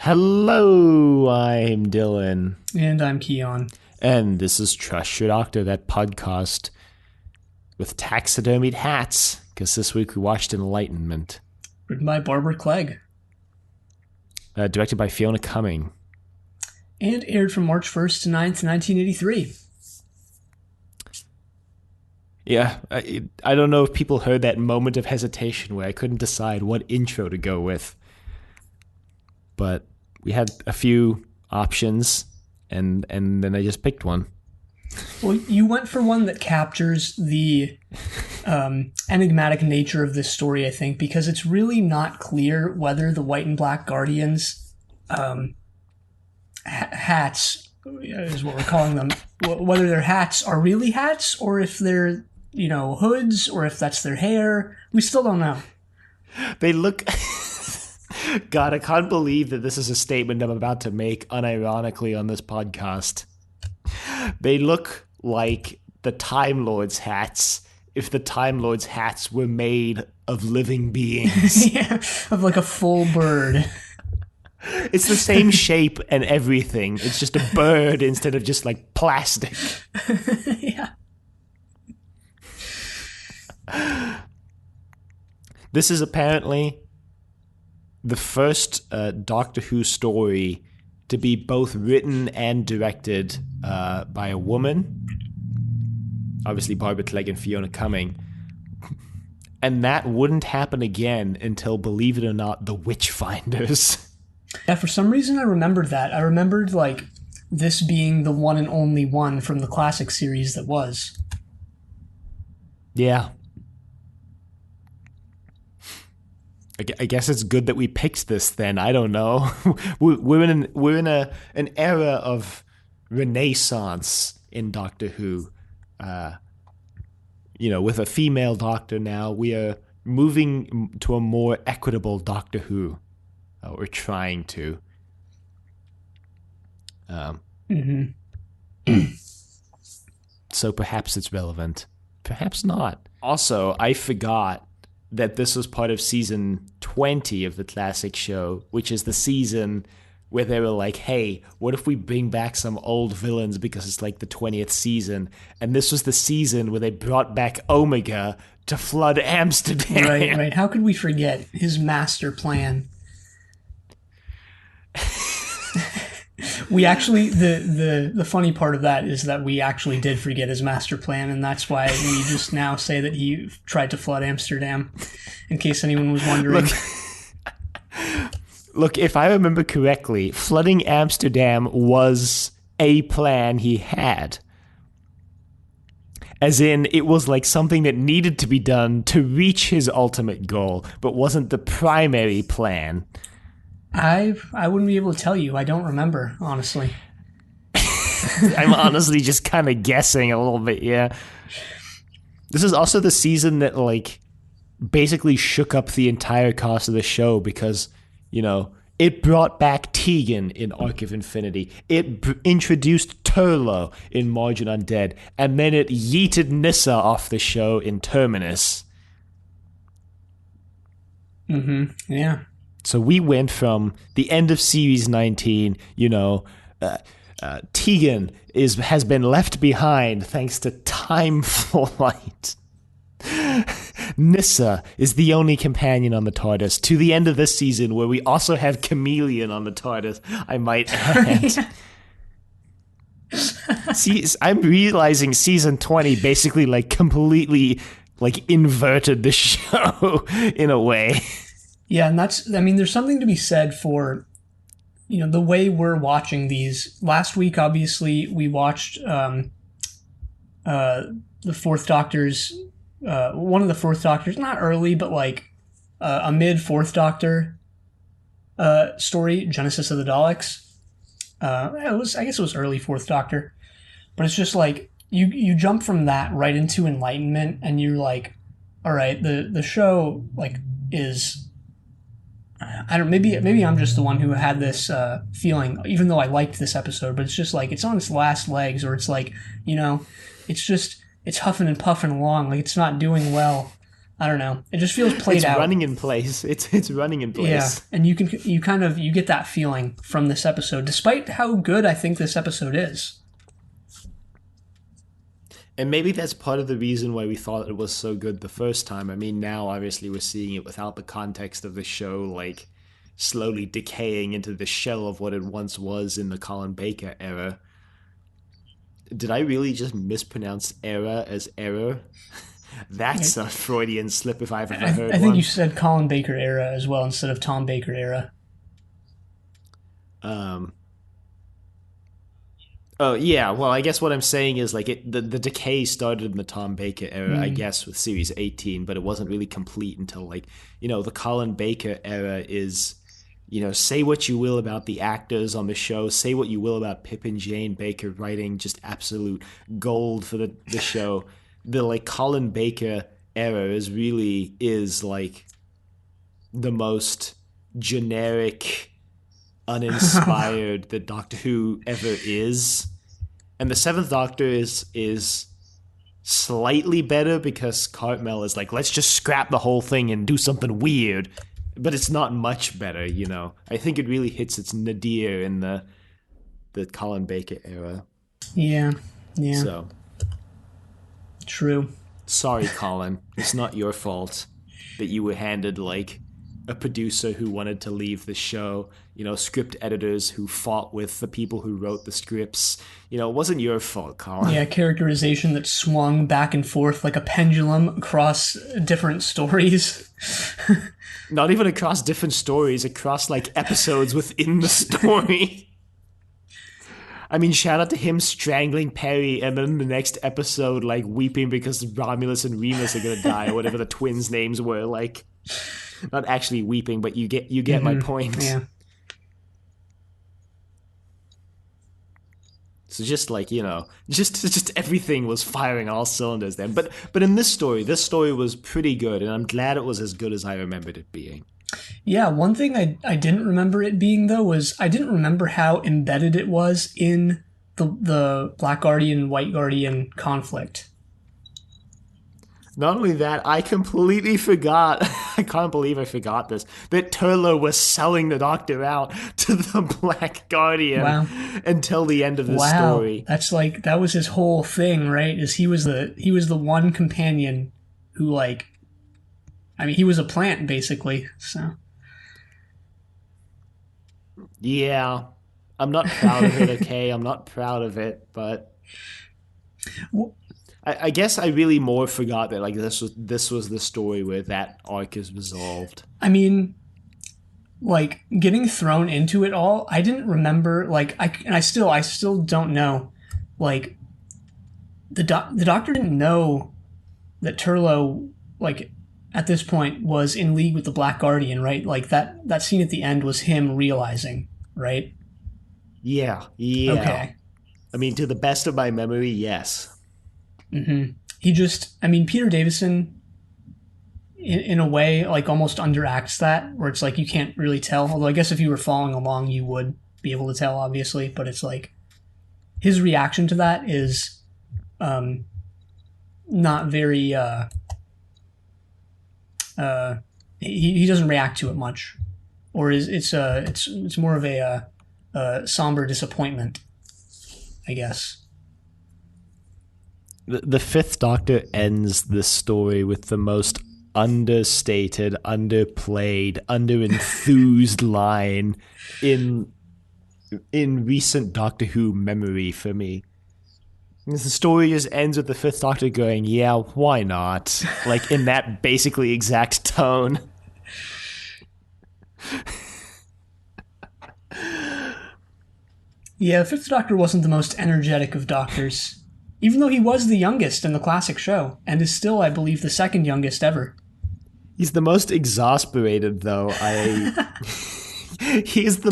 Hello, I'm Dylan. And I'm Keon. And this is Trust Your Doctor, that podcast with taxidermied hats, because this week we watched Enlightenment. Written by Barbara Clegg. Directed by Fiona Cumming. And aired from March 1st to 9th, 1983. Yeah, I don't know if people heard that moment of hesitation where I couldn't decide what intro to go with. But we had a few options, and then I just picked one. Well, you went for one that captures the enigmatic nature of this story, I think, because it's really not clear whether the White and Black Guardians' hats, is what we're calling them, whether their hats are really hats, or if they're, hoods, or if that's their hair. We still don't know. They look... God, I can't believe that this is a statement I'm about to make unironically on this podcast. They look like the Time Lord's hats if the Time Lord's hats were made of living beings. Yeah, of like a full bird. It's the same shape and everything. It's just a bird instead of just like plastic. Yeah. This is apparently the first Doctor Who story to be both written and directed by a woman. Obviously, Barbara Clegg and Fiona Cumming. And that wouldn't happen again until, believe it or not, The Witchfinders. Yeah, for some reason I remembered that. I remembered, this being the one and only one from the classic series that was. Yeah. I guess it's good that we picked this then. I don't know. We're in an era of renaissance in Doctor Who. With a female doctor now, we are moving to a more equitable Doctor Who. We're trying to. So perhaps it's relevant. Perhaps not. Also, I forgot that this was part of season 20 of the classic show, which is the season where they were like, hey, what if we bring back some old villains because it's like the 20th season? And this was the season where they brought back Omega to flood Amsterdam. Right. How could we forget his master plan? We actually, the funny part of that is that we actually did forget his master plan, and that's why we just now say that he tried to flood Amsterdam, in case anyone was wondering. Look, if I remember correctly, flooding Amsterdam was a plan he had. As in, it was like something that needed to be done to reach his ultimate goal, but wasn't the primary plan. I wouldn't be able to tell you. I don't remember, honestly. I'm honestly just kind of guessing a little bit, yeah. This is also the season that, basically shook up the entire cast of the show because, it brought back Tegan in Arc of Infinity. It introduced Turlo in Margin Undead. And then it yeeted Nyssa off the show in Terminus. Yeah. So we went from the end of Series 19, Tegan has been left behind thanks to time flight. Nyssa is the only companion on the TARDIS, to the end of this season where we also have Chameleon on the TARDIS, I might add. See, I'm realizing season 20 basically completely inverted the show in a way. Yeah, and there's something to be said for, the way we're watching these. Last week, obviously, we watched the Fourth Doctor's, one of the Fourth Doctors, not early, but a mid-Fourth Doctor story, Genesis of the Daleks. I guess it was early Fourth Doctor. But it's just you jump from that right into Enlightenment, and you're like, all right, the show, is... maybe I'm just the one who had this feeling, even though I liked this episode, but it's just it's on its last legs, or it's it's huffing and puffing along, it's not doing well. I don't know. It just feels played It's out. running in place. It's running in place. Yeah, and you get that feeling from this episode, despite how good I think this episode is. And maybe that's part of the reason why we thought it was so good the first time. I mean, now obviously we're seeing it without the context of the show, like slowly decaying into the shell of what it once was in the Colin Baker era. Did I really just mispronounce era as error? That's a Freudian slip if I've ever heard I think one. you said Colin Baker era as well instead of Tom Baker era. Oh yeah, well I guess what I'm saying is like the decay started in the Tom Baker era, I guess, with series 18, but it wasn't really complete until like, the Colin Baker era is, say what you will about the actors on the show, say what you will about Pip and Jane Baker writing just absolute gold for the show. The like Colin Baker era is like the most generic, uninspired that Doctor Who ever is. And the Seventh Doctor is slightly better because Cartmel is like, let's just scrap the whole thing and do something weird. But it's not much better, I think it really hits its nadir in the Colin Baker era. Yeah. So True. sorry, Colin. It's not your fault that you were handed like a producer who wanted to leave the show, script editors who fought with the people who wrote the scripts. It wasn't your fault, Colin. Yeah, characterization that swung back and forth like a pendulum across different stories. Not even across different stories, across like episodes within the story. I mean, shout out to him strangling Perry, and then the next episode, like, weeping because Romulus and Remus are gonna die, or whatever the twins' names were. Like, not actually weeping, but you get my point. Yeah. So just like, just everything was firing all cylinders then. But in this story was pretty good, and I'm glad it was as good as I remembered it being. Yeah, one thing I didn't remember it being, though, was I didn't remember how embedded it was in the Black Guardian and White Guardian conflict. Not only that, I completely forgot, I can't believe I forgot this, that Turlough was selling the Doctor out to the Black Guardian until the end of the story. That's like, that was his whole thing, right? Is he was the one companion who, like, I mean, he was a plant, basically, so. Yeah. I'm not proud of it, okay? I'm not proud of it, but I guess I really more forgot that like this was the story where that arc is resolved. I mean, like, getting thrown into it all, I didn't remember, like, I still don't know, like, the Doctor didn't know that Turlough, like, at this point was in league with the Black Guardian, right? Like, that scene at the end was him realizing, right? Yeah. Okay. I mean, to the best of my memory, yes. Mm-hmm. Peter Davison, in a way, like, almost underacts that, where it's like you can't really tell. Although I guess if you were following along, you would be able to tell, obviously. But it's like his reaction to that is not very. He doesn't react to it much, or it's more of a somber disappointment, I guess. The Fifth Doctor ends the story with the most understated, underplayed, underenthused line in recent Doctor Who memory for me. The story just ends with the Fifth Doctor going, yeah, why not? Like, in that basically exact tone. Yeah, the Fifth Doctor wasn't the most energetic of Doctors, even though he was the youngest in the classic show, and is still, I believe, the second youngest ever. He's the most exasperated, though. He's the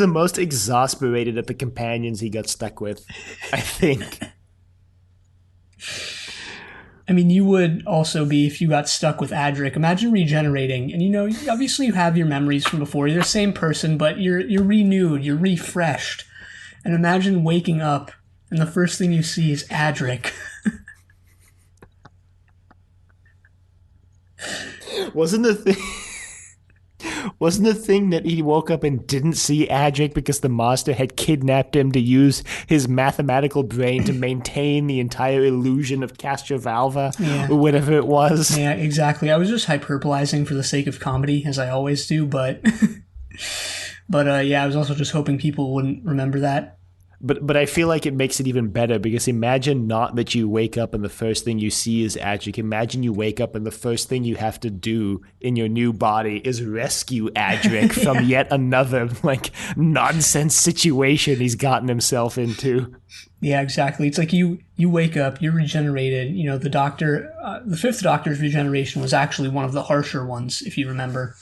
most exasperated at the companions he got stuck with, I think. I mean, you would also be if you got stuck with Adric. Imagine regenerating, and obviously you have your memories from before. You're the same person, but you're renewed, you're refreshed. And imagine waking up, and the first thing you see is Adric. Wasn't the thing? Wasn't the thing that he woke up and didn't see Adric because the master had kidnapped him to use his mathematical brain to maintain the entire illusion of Castrovalva or whatever it was? Yeah, exactly. I was just hyperbolizing for the sake of comedy, as I always do, but yeah, I was also just hoping people wouldn't remember that. But I feel like it makes it even better because imagine not that you wake up and the first thing you see is Adric. Imagine you wake up and the first thing you have to do in your new body is rescue Adric from yet another like nonsense situation he's gotten himself into. Yeah, exactly. It's like you wake up, you're regenerated. You know, the doctor, the fifth doctor's regeneration was actually one of the harsher ones, if you remember.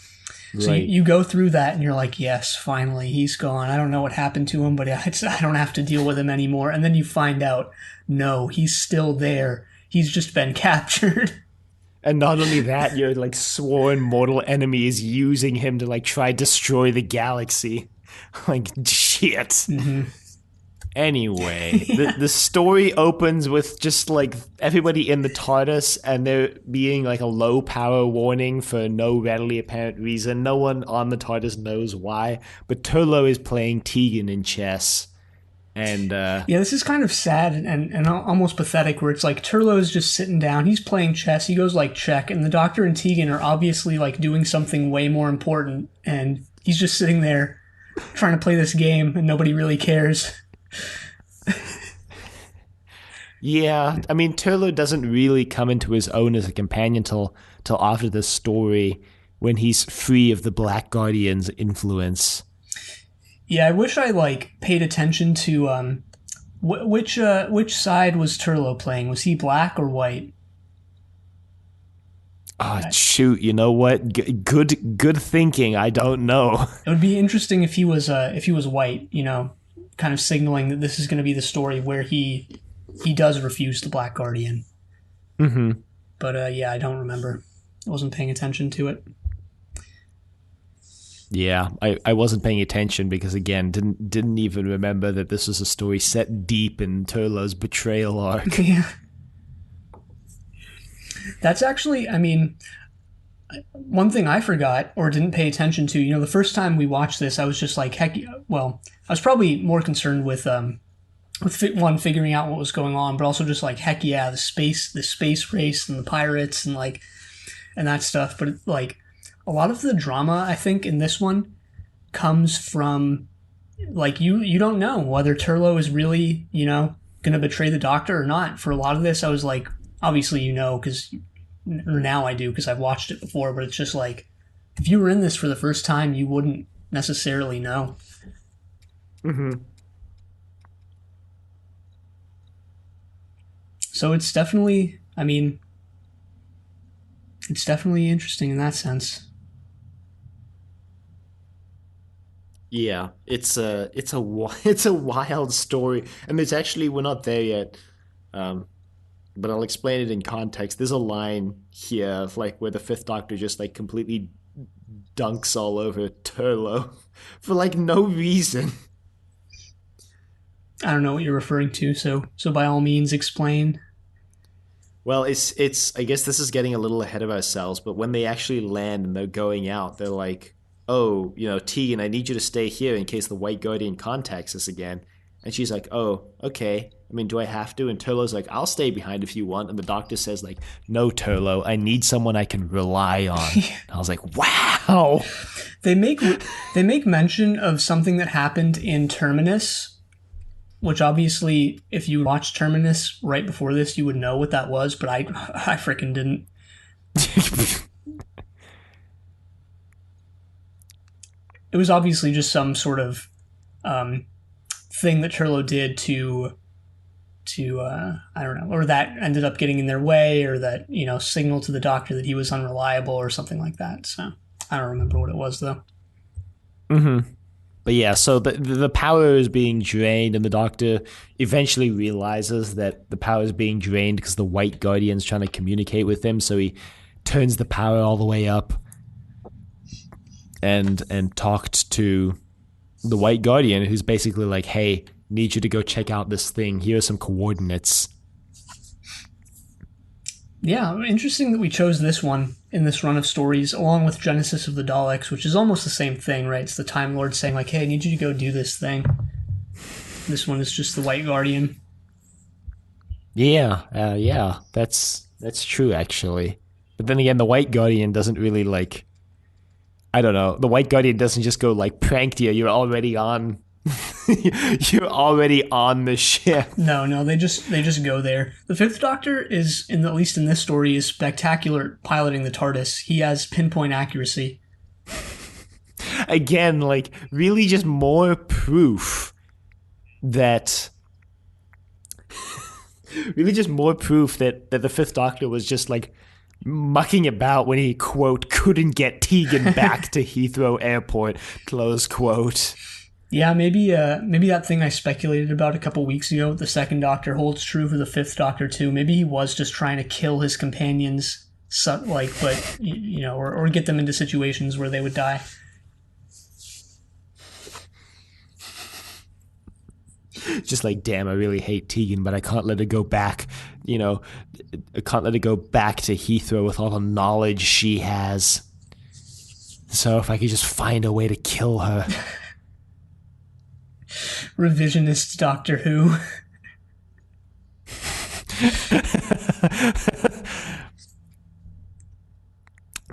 So Right. you go through that and you're like, yes, finally, he's gone. I don't know what happened to him, but I don't have to deal with him anymore. And then you find out, no, he's still there. He's just been captured. And not only that, your like sworn mortal enemy is using him to like try destroy the galaxy. Like shit. Mm-hmm. Anyway, the story opens with just like everybody in the TARDIS and there being like a low power warning for no readily apparent reason. No one on the TARDIS knows why, but Turlo is playing Tegan in chess. And yeah, this is kind of sad and almost pathetic where it's like Turlo's just sitting down, he's playing chess, he goes like check, and the Doctor and Tegan are obviously like doing something way more important, and he's just sitting there trying to play this game and nobody really cares. yeah, I mean, Turlo doesn't really come into his own as a companion till after this story when he's free of the Black Guardian's influence. Yeah, I wish I like paid attention to which side was Turlo playing? Was he black or white? Oh, shoot, you know what? Good thinking. I don't know. It would be interesting if he was white, you know, kind of signaling that this is going to be the story where he does refuse the Black Guardian. Mm-hmm. But yeah, I don't remember. I wasn't paying attention to it. Yeah, I wasn't paying attention because again didn't even remember that this was a story set deep in Turlo's betrayal arc. Yeah. That's actually, I mean, one thing I forgot or didn't pay attention to, you know, the first time we watched this, I was just like, heck, well, I was probably more concerned with one, figuring out what was going on, but also just like, heck yeah, the space race and the pirates and like, and that stuff. But like, a lot of the drama, I think, in this one comes from, like, you don't know whether Turlo is really, you know, going to betray the Doctor or not. For a lot of this, I was like, obviously, you know, because now I do because I've watched it before, but it's just like, if you were in this for the first time, you wouldn't necessarily know. Mm-hmm. So it's definitely, I mean, it's definitely interesting in that sense. Yeah, it's a wild story, and there's actually we're not there yet, but I'll explain it in context. There's a line here of like where the Fifth Doctor just like completely dunks all over Turlo for like no reason. I don't know what you're referring to, so by all means explain. Well, it's I guess this is getting a little ahead of ourselves, but when they actually land and they're going out, they're like, oh, you know, Tegan, I need you to stay here in case the White Guardian contacts us again. And she's like, oh, okay. I mean, do I have to? And Turlo's like, I'll stay behind if you want. And the Doctor says like, no, Turlo, I need someone I can rely on. And I was like, wow. They make mention of something that happened in Terminus, which obviously, if you watched Terminus right before this, you would know what that was, but I freaking didn't. It was obviously just some sort of thing that Turlo did to I don't know, or that ended up getting in their way, or that, you know, signaled to the Doctor that he was unreliable or something like that. So I don't remember what it was though. Mm-hmm. But yeah, so the power is being drained, and the Doctor eventually realizes that the power is being drained because the White Guardian's trying to communicate with him. So he turns the power all the way up and talked to the White Guardian, who's basically like, hey, need you to go check out this thing. Here are some coordinates. Yeah, interesting that we chose this one in this run of stories, along with Genesis of the Daleks, which is almost the same thing, right? It's the Time Lord saying, like, hey, I need you to go do this thing. This one is just the White Guardian. Yeah, that's true, actually. But then again, the White Guardian doesn't really, like, I don't know. The White Guardian doesn't just go, like, pranked you. You're already on... You're already on the ship. No, they just go there. The Fifth Doctor is, at least in this story, is spectacular at piloting the TARDIS. He has pinpoint accuracy. Again, like, really just more proof that... really just more proof that the Fifth Doctor was just, like, mucking about when he, quote, couldn't get Tegan back to Heathrow Airport, close quote. Yeah, maybe that thing I speculated about a couple weeks ago, the Second Doctor, holds true for the Fifth Doctor too. Maybe he was just trying to kill his companions, or get them into situations where they would die. Just like, damn, I really hate Tegan, but I can't let her go back. I can't let her go back to Heathrow with all the knowledge she has. So if I could just find a way to kill her. Revisionist Doctor Who.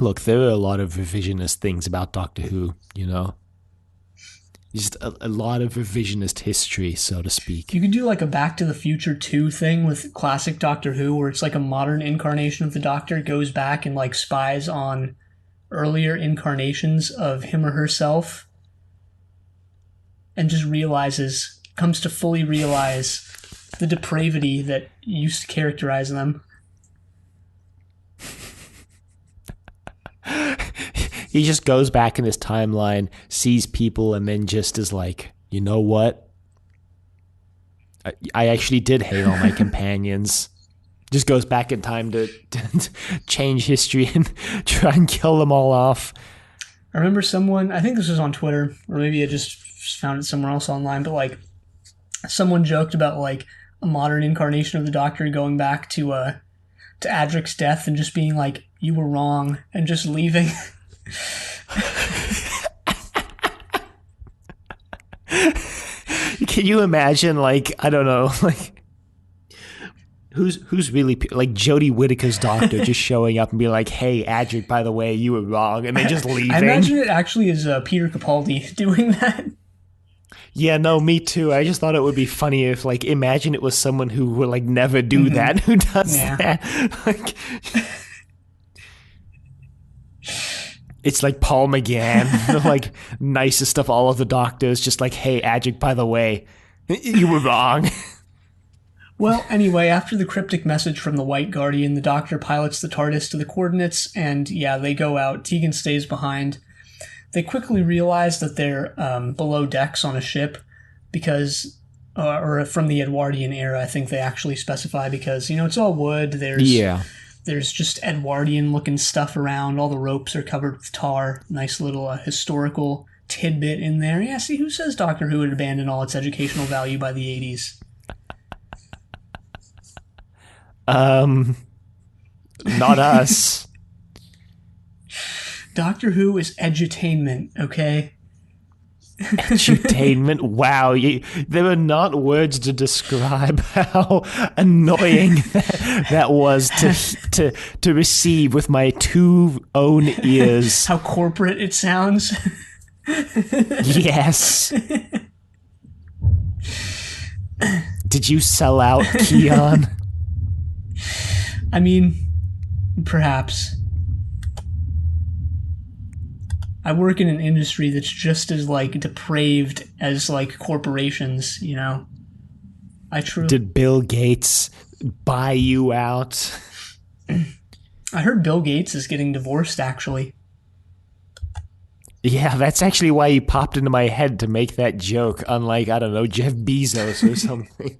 Look, there are a lot of revisionist things about Doctor Who, Just a lot of revisionist history, so to speak. You could do like a Back to the Future 2 thing with classic Doctor Who, where it's like a modern incarnation of the Doctor goes back and like spies on earlier incarnations of him or herself and just comes to fully realize the depravity that used to characterize them. He just goes back in his timeline, sees people, and then just is like, you know what? I actually did hate all my companions. Just goes back in time to change history and try and kill them all off. I remember someone, I think this was on Twitter, or maybe I just found it somewhere else online, but like someone joked about like a modern incarnation of the Doctor going back to Adric's death and just being like, you were wrong, and just leaving. Can you imagine, like, I don't know, like, who's really, like, Jodie Whittaker's Doctor just showing up and being like, hey, Adric, by the way, you were wrong, and then just leaving? I imagine it actually is Peter Capaldi doing that. Yeah, no, me too. I just thought it would be funny if, like, imagine it was someone who would, like, never do that, who does that. Like, it's like Paul McGann, the, like, nicest of all of the Doctors, just like, hey, Adric, by the way, you were wrong. Well, anyway, after the cryptic message from the White Guardian, the Doctor pilots the TARDIS to the coordinates, and yeah, they go out. Tegan stays behind. They quickly realize that they're below decks on a ship because, or from the Edwardian era, I think they actually specify, because, it's all wood. There's just Edwardian-looking stuff around. All the ropes are covered with tar. Nice little historical tidbit in there. Yeah, see, who says Doctor Who had abandoned all its educational value by the 80s? Not us. Doctor Who is edutainment, okay? Edutainment. Wow, there are not words to describe how annoying that was to receive with my two own ears. How corporate it sounds. Yes. Did you sell out, Keon? I mean, perhaps. I work in an industry that's just as, like, depraved as, like, corporations, Did Bill Gates buy you out? I heard Bill Gates is getting divorced, actually. Yeah, that's actually why he popped into my head to make that joke, unlike, I don't know, Jeff Bezos or something.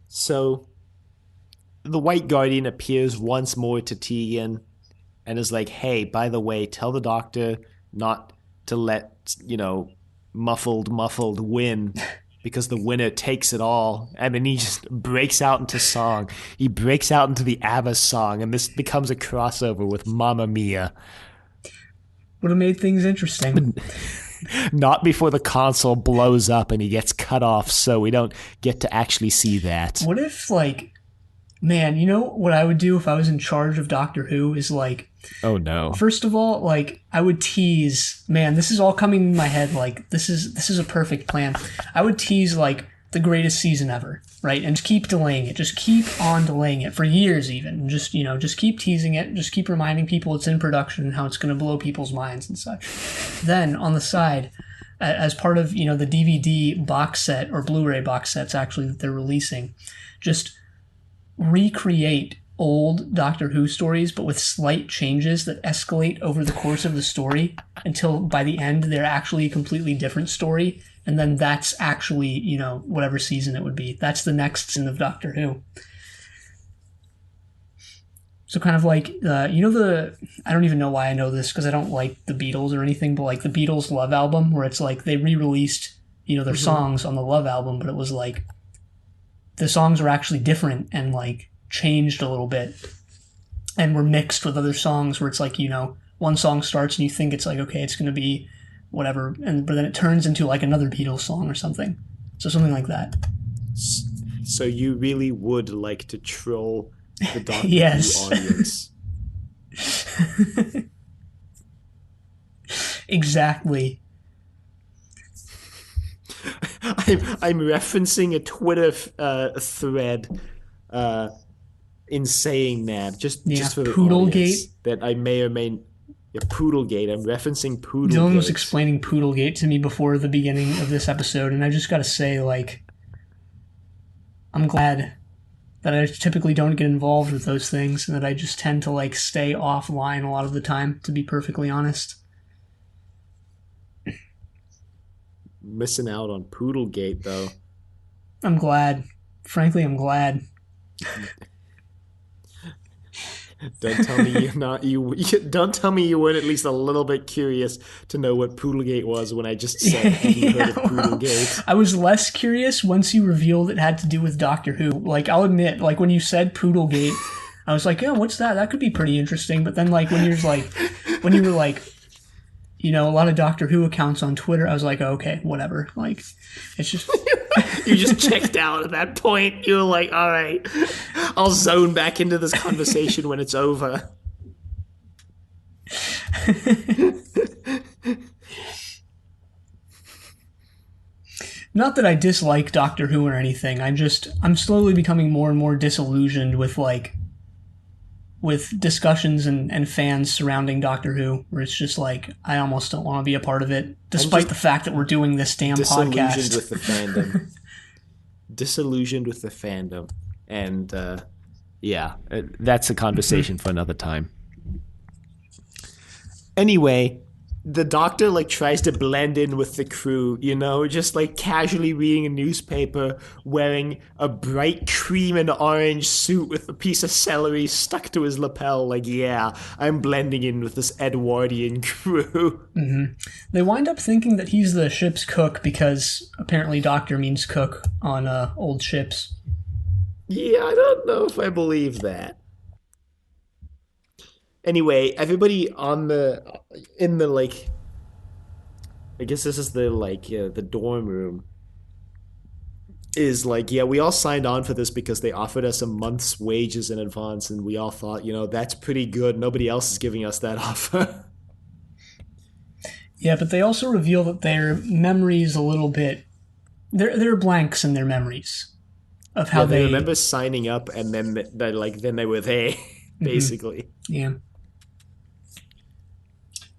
So, the White Guardian appears once more to Tegan and is like, hey, by the way, tell the Doctor not to let, muffled win, because the winner takes it all. And then he just breaks out into song. He breaks out into the ABBA song, and this becomes a crossover with Mamma Mia. Would have made things interesting. Not before the console blows up and he gets cut off, so we don't get to actually see that. What if, like, man, you know what I would do if I was in charge of Doctor Who is, like, oh no. First of all, like, I would tease, man, this is all coming in my head, like, this is a perfect plan. I would tease, like, the greatest season ever, right? And just keep delaying it. Just keep on delaying it for years even. Just, you know, just keep teasing it. Just keep reminding people it's in production and how it's going to blow people's minds and such. Then, on the side, as part of, you know, the DVD box set or Blu-ray box sets, actually, that they're releasing, just recreate old Doctor Who stories, but with slight changes that escalate over the course of the story until by the end they're actually a completely different story. And then that's actually, you know, whatever season it would be. That's the next season of Doctor Who. So kind of like, you know, I don't even know why I know this because I don't like the Beatles or anything, but like the Beatles Love album where it's like they re-released, you know, their songs on the Love album, but it was like the songs were actually different and like changed a little bit and were mixed with other songs where it's like, you know, one song starts and you think it's like, okay, it's going to be whatever, but then it turns into like another Beatles song or something. So something like that. So you really would like to troll the Doctor yes. Who audience. Exactly. I'm referencing a Twitter thread in saying that just for the audience that I may or may. Yeah, Poodlegate. I'm referencing Poodlegate. Dylan was explaining Poodlegate to me before the beginning of this episode, and I just got to say, like, I'm glad that I typically don't get involved with those things, and that I just tend to, like, stay offline a lot of the time, to be perfectly honest. Missing out on Poodlegate, though. I'm glad. Frankly, I'm glad. Don't tell me don't tell me you weren't at least a little bit curious to know what Poodlegate was when I just said have you heard of Poodlegate? I was less curious once you revealed it had to do with Doctor Who. Like, I'll admit, like when you said Poodlegate, I was like, oh, what's that? That could be pretty interesting. But then like when you were like, you know, a lot of Doctor Who accounts on Twitter, I was like, oh, okay, whatever. Like, it's just you just checked out at that point. You were like, all right, I'll zone back into this conversation when it's over. Not that I dislike Doctor Who or anything. I'm slowly becoming more and more disillusioned with discussions and fans surrounding Doctor Who, where it's just like, I almost don't want to be a part of it, despite the fact that we're doing this damn podcast. Disillusioned with the fandom. Disillusioned with the fandom. And, yeah, that's a conversation for another time. Anyway, the Doctor, like, tries to blend in with the crew, you know, just, like, casually reading a newspaper, wearing a bright cream and orange suit with a piece of celery stuck to his lapel. Like, yeah, I'm blending in with this Edwardian crew. Mm-hmm. They wind up thinking that he's the ship's cook because apparently Doctor means cook on old ships. Yeah, I don't know if I believe that. Anyway, everybody in the, like, I guess this is the, like, the dorm room, is like, yeah, we all signed on for this because they offered us a month's wages in advance, and we all thought, you know, that's pretty good. Nobody else is giving us that offer. Yeah, but they also reveal that their memories a little bit, there are blanks in their memories of how they remember signing up, and then they were there, basically. Yeah.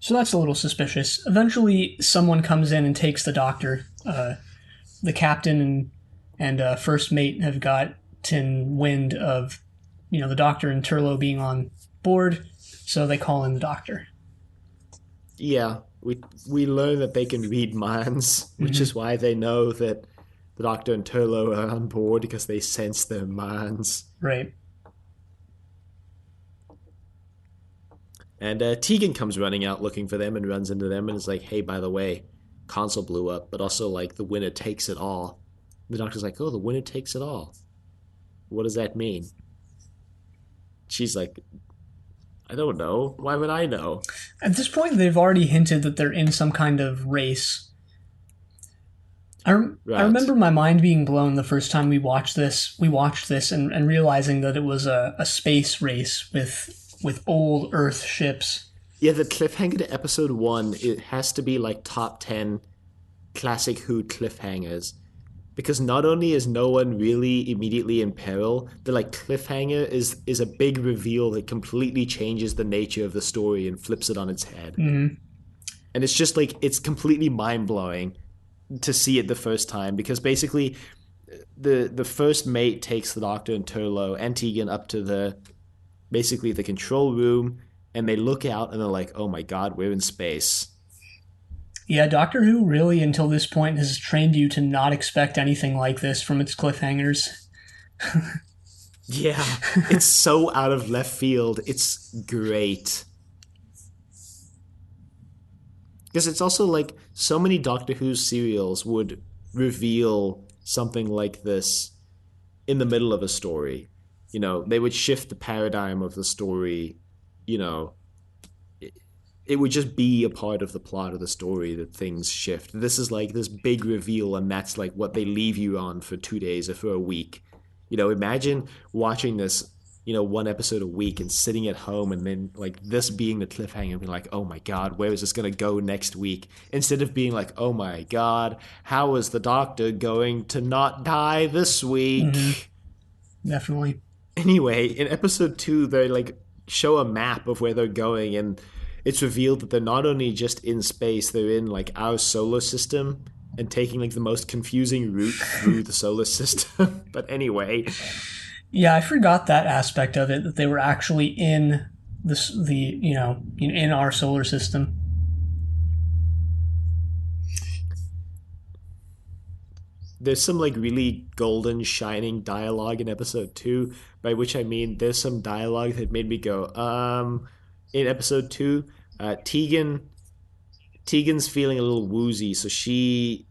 So that's a little suspicious. Eventually, someone comes in and takes the Doctor. The captain and first mate have gotten wind of, you know, the Doctor and Turlough being on board, so they call in the Doctor. Yeah, we learn that they can read minds, which is why they know that the Doctor and Turlough are on board, because they sense their minds. Right. And Tegan comes running out looking for them and runs into them and is like, hey, by the way, console blew up, but also, like, the winner takes it all. The Doctor's like, oh, the winner takes it all. What does that mean? She's like, I don't know. Why would I know? At this point, they've already hinted that they're in some kind of race. I remember my mind being blown the first time we watched this. And realizing that it was a space race with old Earth ships. Yeah, the cliffhanger to episode 1, it has to be like top 10 classic Who cliffhangers. Because not only is no one really immediately in peril, the like cliffhanger is a big reveal that completely changes the nature of the story and flips it on its head. Mm-hmm. And it's just like, it's completely mind-blowing to see it the first time, because basically the first mate takes the Doctor and Turlough and Tegan up to the control room, and they look out and they're like, oh my god, we're in space. Yeah, Doctor Who really, until this point, has trained you to not expect anything like this from its cliffhangers. Yeah, it's so out of left field. It's great. Because it's also like, so many Doctor Who serials would reveal something like this in the middle of a story. You know, they would shift the paradigm of the story, you know. It would just be a part of the plot of the story that things shift. This is like this big reveal, and that's like what they leave you on for 2 days or for a week. You know, imagine watching this, you know, 1 episode a week and sitting at home, and then like this being the cliffhanger and being like, oh my god, where is this going to go next week? Instead of being like, oh my god, how is the Doctor going to not die this week? Mm-hmm. Definitely. Anyway, in episode 2, they like show a map of where they're going, and it's revealed that they're not only just in space, they're in like our solar system and taking like the most confusing route through the solar system. But anyway, yeah, I forgot that aspect of it, that they were actually in in our solar system. There's some like really golden shining dialogue in episode 2, by which I mean there's some dialogue that made me go, in episode 2, Tegan's feeling a little woozy, so she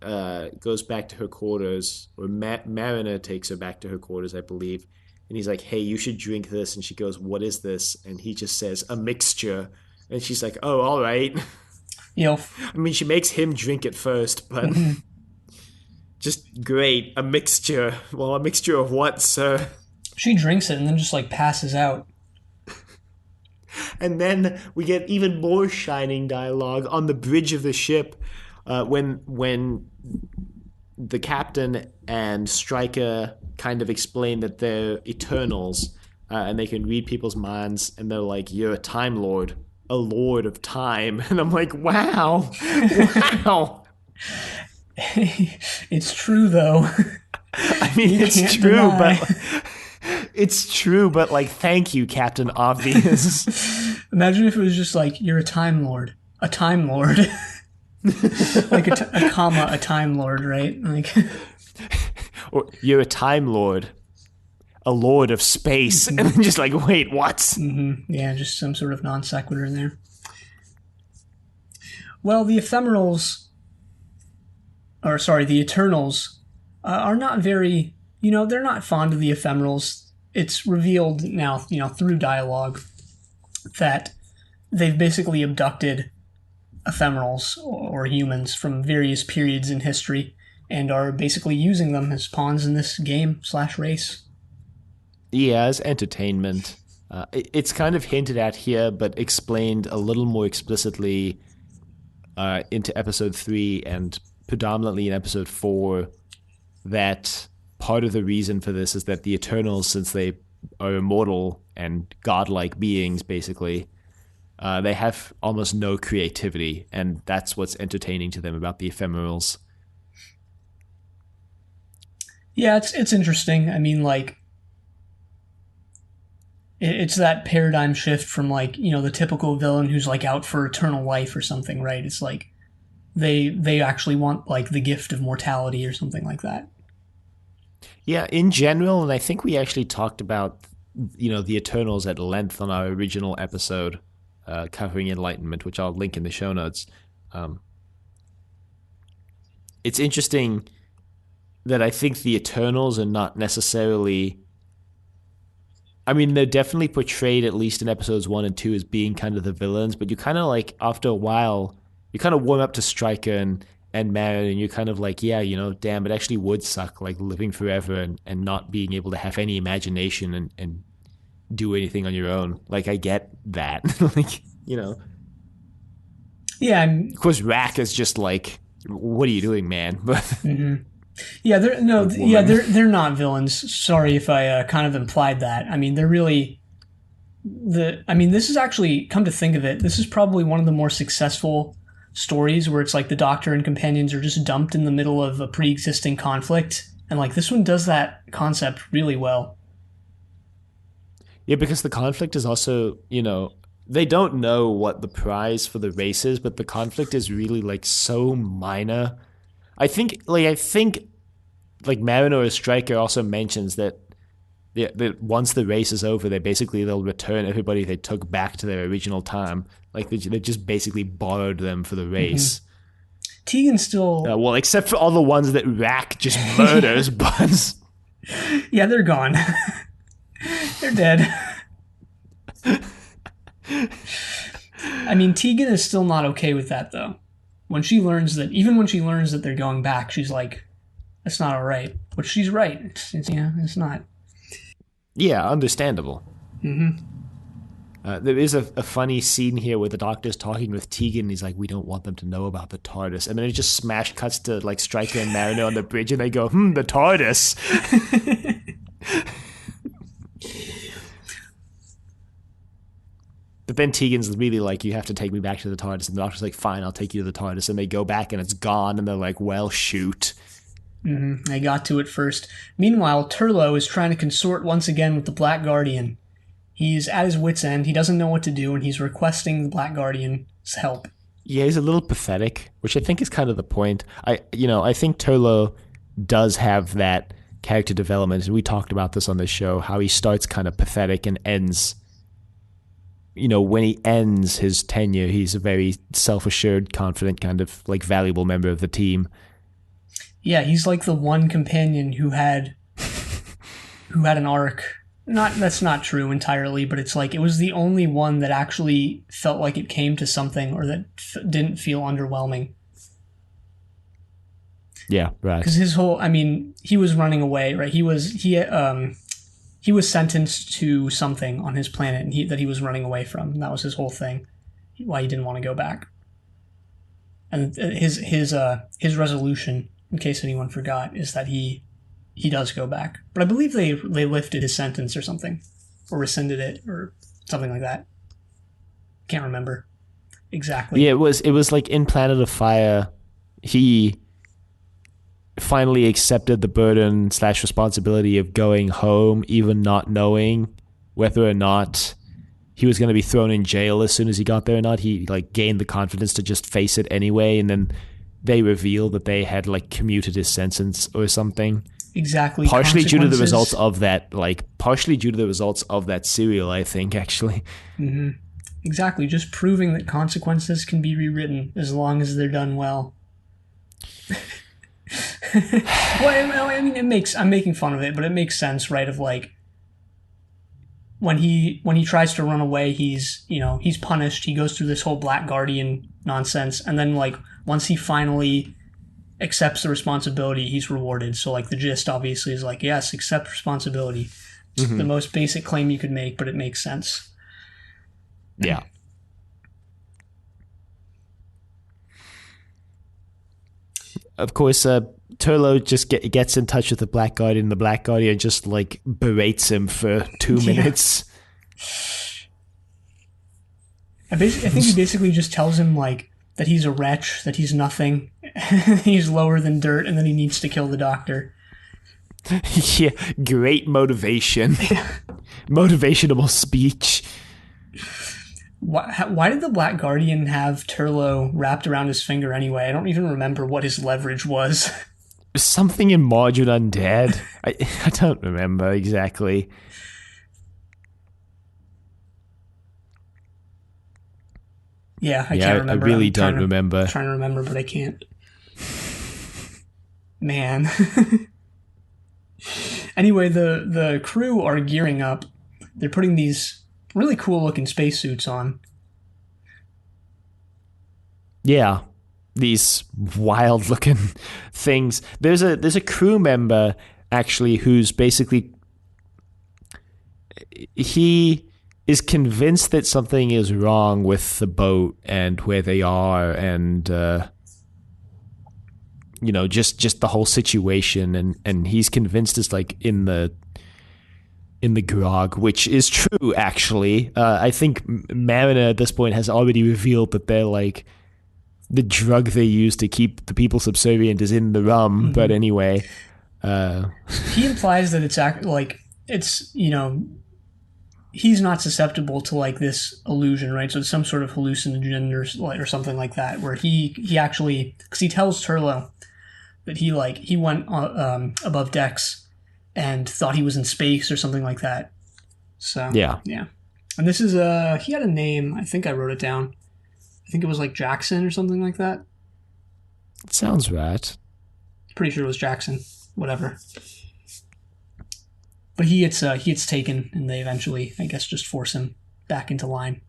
goes back to her quarters, or Mariner takes her back to her quarters, I believe, and he's like, hey, you should drink this, and she goes, what is this? And he just says, a mixture, and she's like, oh, all right. I mean, she makes him drink it first, but just great, a mixture. Well, a mixture of what, sir? She drinks it and then just like passes out. And then we get even more shining dialogue on the bridge of the ship when the captain and Stryker kind of explain that they're Eternals and they can read people's minds, and they're like, you're a Time Lord, a Lord of Time. And I'm like, wow. Wow. It's true, though. I mean, it's true, but... It's true, but like, thank you, Captain Obvious. Imagine if it was just like, you're a Time Lord. A Time Lord. Like a comma, a Time Lord, right? Like, or you're a Time Lord. A Lord of Space. And then just like, wait, what? Mm-hmm. Yeah, just some sort of non sequitur in there. Well, the Ephemerals, the Eternals, are not very... they're not fond of the Ephemerals. It's revealed now, through dialogue, that they've basically abducted Ephemerals or humans from various periods in history and are basically using them as pawns in this game/race. Yeah, as entertainment. It's kind of hinted at here, but explained a little more explicitly into episode 3 and predominantly in episode 4, that... part of the reason for this is that the Eternals, since they are immortal and godlike beings, basically, they have almost no creativity, and that's what's entertaining to them about the Ephemerals. Yeah, it's interesting. I mean, like, it's that paradigm shift from, like, the typical villain who's, like, out for eternal life or something, right? It's like they actually want, like, the gift of mortality or something like that. Yeah, in general, and I think we actually talked about, the Eternals at length on our original episode covering Enlightenment, which I'll link in the show notes. It's interesting that I think the Eternals are not necessarily... I mean, they're definitely portrayed, at least in episodes 1 and 2, as being kind of the villains, but you kind of like, after a while, you kind of warm up to Stryker and Marin, and you're kind of like, yeah, damn, it actually would suck, like living forever and not being able to have any imagination and do anything on your own. Like, I get that. Like, Yeah. Of course, Rack is just like, what are you doing, man? But Yeah, they're not villains. Sorry if I kind of implied that. I mean, they're really this is actually, come to think of it, this is probably one of the more successful stories where it's like the Doctor and companions are just dumped in the middle of a pre-existing conflict, and like this one does that concept really well. Yeah, because the conflict is also, they don't know what the prize for the race is, but the conflict is really like so minor. I think Mariner or Stryker also mentions that once the race is over, they'll return everybody they took back to their original time. Like they just basically borrowed them for the race. Mm-hmm. Tegan still... well, except for all the ones that Rack just murders, but... Yeah, they're gone. They're dead. I mean, Tegan is still not okay with that, though. When she learns that they're going back, she's like, that's not all right. But she's right. It's not. Yeah, understandable. Mm-hmm. There is a funny scene here where the Doctor's talking with Tegan. He's like, we don't want them to know about the TARDIS. And then it just smash cuts to like Stryker and Mariner on the bridge, and they go, the TARDIS. But then Tegan's really like, you have to take me back to the TARDIS. And the Doctor's like, fine, I'll take you to the TARDIS. And they go back and it's gone. And they're like, well, shoot. Mm-hmm. I got to it first. Meanwhile, Turlo is trying to consort once again with the Black Guardian. He's at his wit's end. He doesn't know what to do, and he's requesting the Black Guardian's help. Yeah, he's a little pathetic, which I think is kind of the point. I think Turlo does have that character development. And we talked about this on the show, how he starts kind of pathetic and ends... when he ends his tenure, he's a very self-assured, confident, kind of like valuable member of the team. Yeah, he's like the one companion who had an arc. That's not true entirely, but it's like it was the only one that actually felt like it came to something, or that didn't feel underwhelming. Yeah, right. Because he was running away, right? He was sentenced to something on his planet that he was running away from. And that was his whole thing, why he didn't want to go back. And his resolution, in case anyone forgot, is that he does go back. But I believe they lifted his sentence or something, or rescinded it, or something like that. Can't remember exactly. Yeah, it was like in Planet of Fire, he finally accepted the burden / responsibility of going home, even not knowing whether or not he was going to be thrown in jail as soon as he got there or not. He like gained the confidence to just face it anyway, and then they revealed that they had like commuted his sentence or something. Exactly. Partially due to the results of that, serial, I think, actually. Mm-hmm. Exactly. Just proving that consequences can be rewritten as long as they're done well. Well, I mean, I'm making fun of it, but it makes sense, right? Of like, when he tries to run away, he's punished. He goes through this whole Black Guardian nonsense, and then like once he finally accepts the responsibility, he's rewarded. So like the gist obviously is like, yes, accept responsibility. Mm-hmm. The most basic claim you could make, but it makes sense. Yeah. Of course, Turlo just gets in touch with the Black Guardian. The Black Guardian just like berates him for 2 minutes. I think he basically just tells him like that he's a wretch, that he's nothing, he's lower than dirt, and then he needs to kill the Doctor. Yeah, great motivation. Motivational speech. Why did the Black Guardian have Turlo wrapped around his finger anyway? I don't even remember what his leverage was. Something in Modern Undead. I don't remember exactly. Yeah, I can't remember. I really don't remember. I'm trying to remember, but I can't. Man. Anyway, the crew are gearing up. They're putting these really cool looking spacesuits on. Yeah, these wild looking things. There's a crew member actually who's basically, he is convinced that something is wrong with the boat and where they are, and just the whole situation, and he's convinced it's like in the grog, which is true actually. I think Mariner at this point has already revealed that they're like, the drug they use to keep the people subservient is in the rum. Mm-hmm. But anyway, he implies that it's like, it's, he's not susceptible to like this illusion, right? So it's some sort of hallucinogen or something like that, where he actually, because he tells Turlo that he went above decks and thought he was in space or something like that. So yeah. And this is he had a name. I think I wrote it down. I think it was like Jackson or something like that. It sounds right. Pretty sure it was Jackson. Whatever. But he gets taken, and they eventually, I guess, just force him back into line.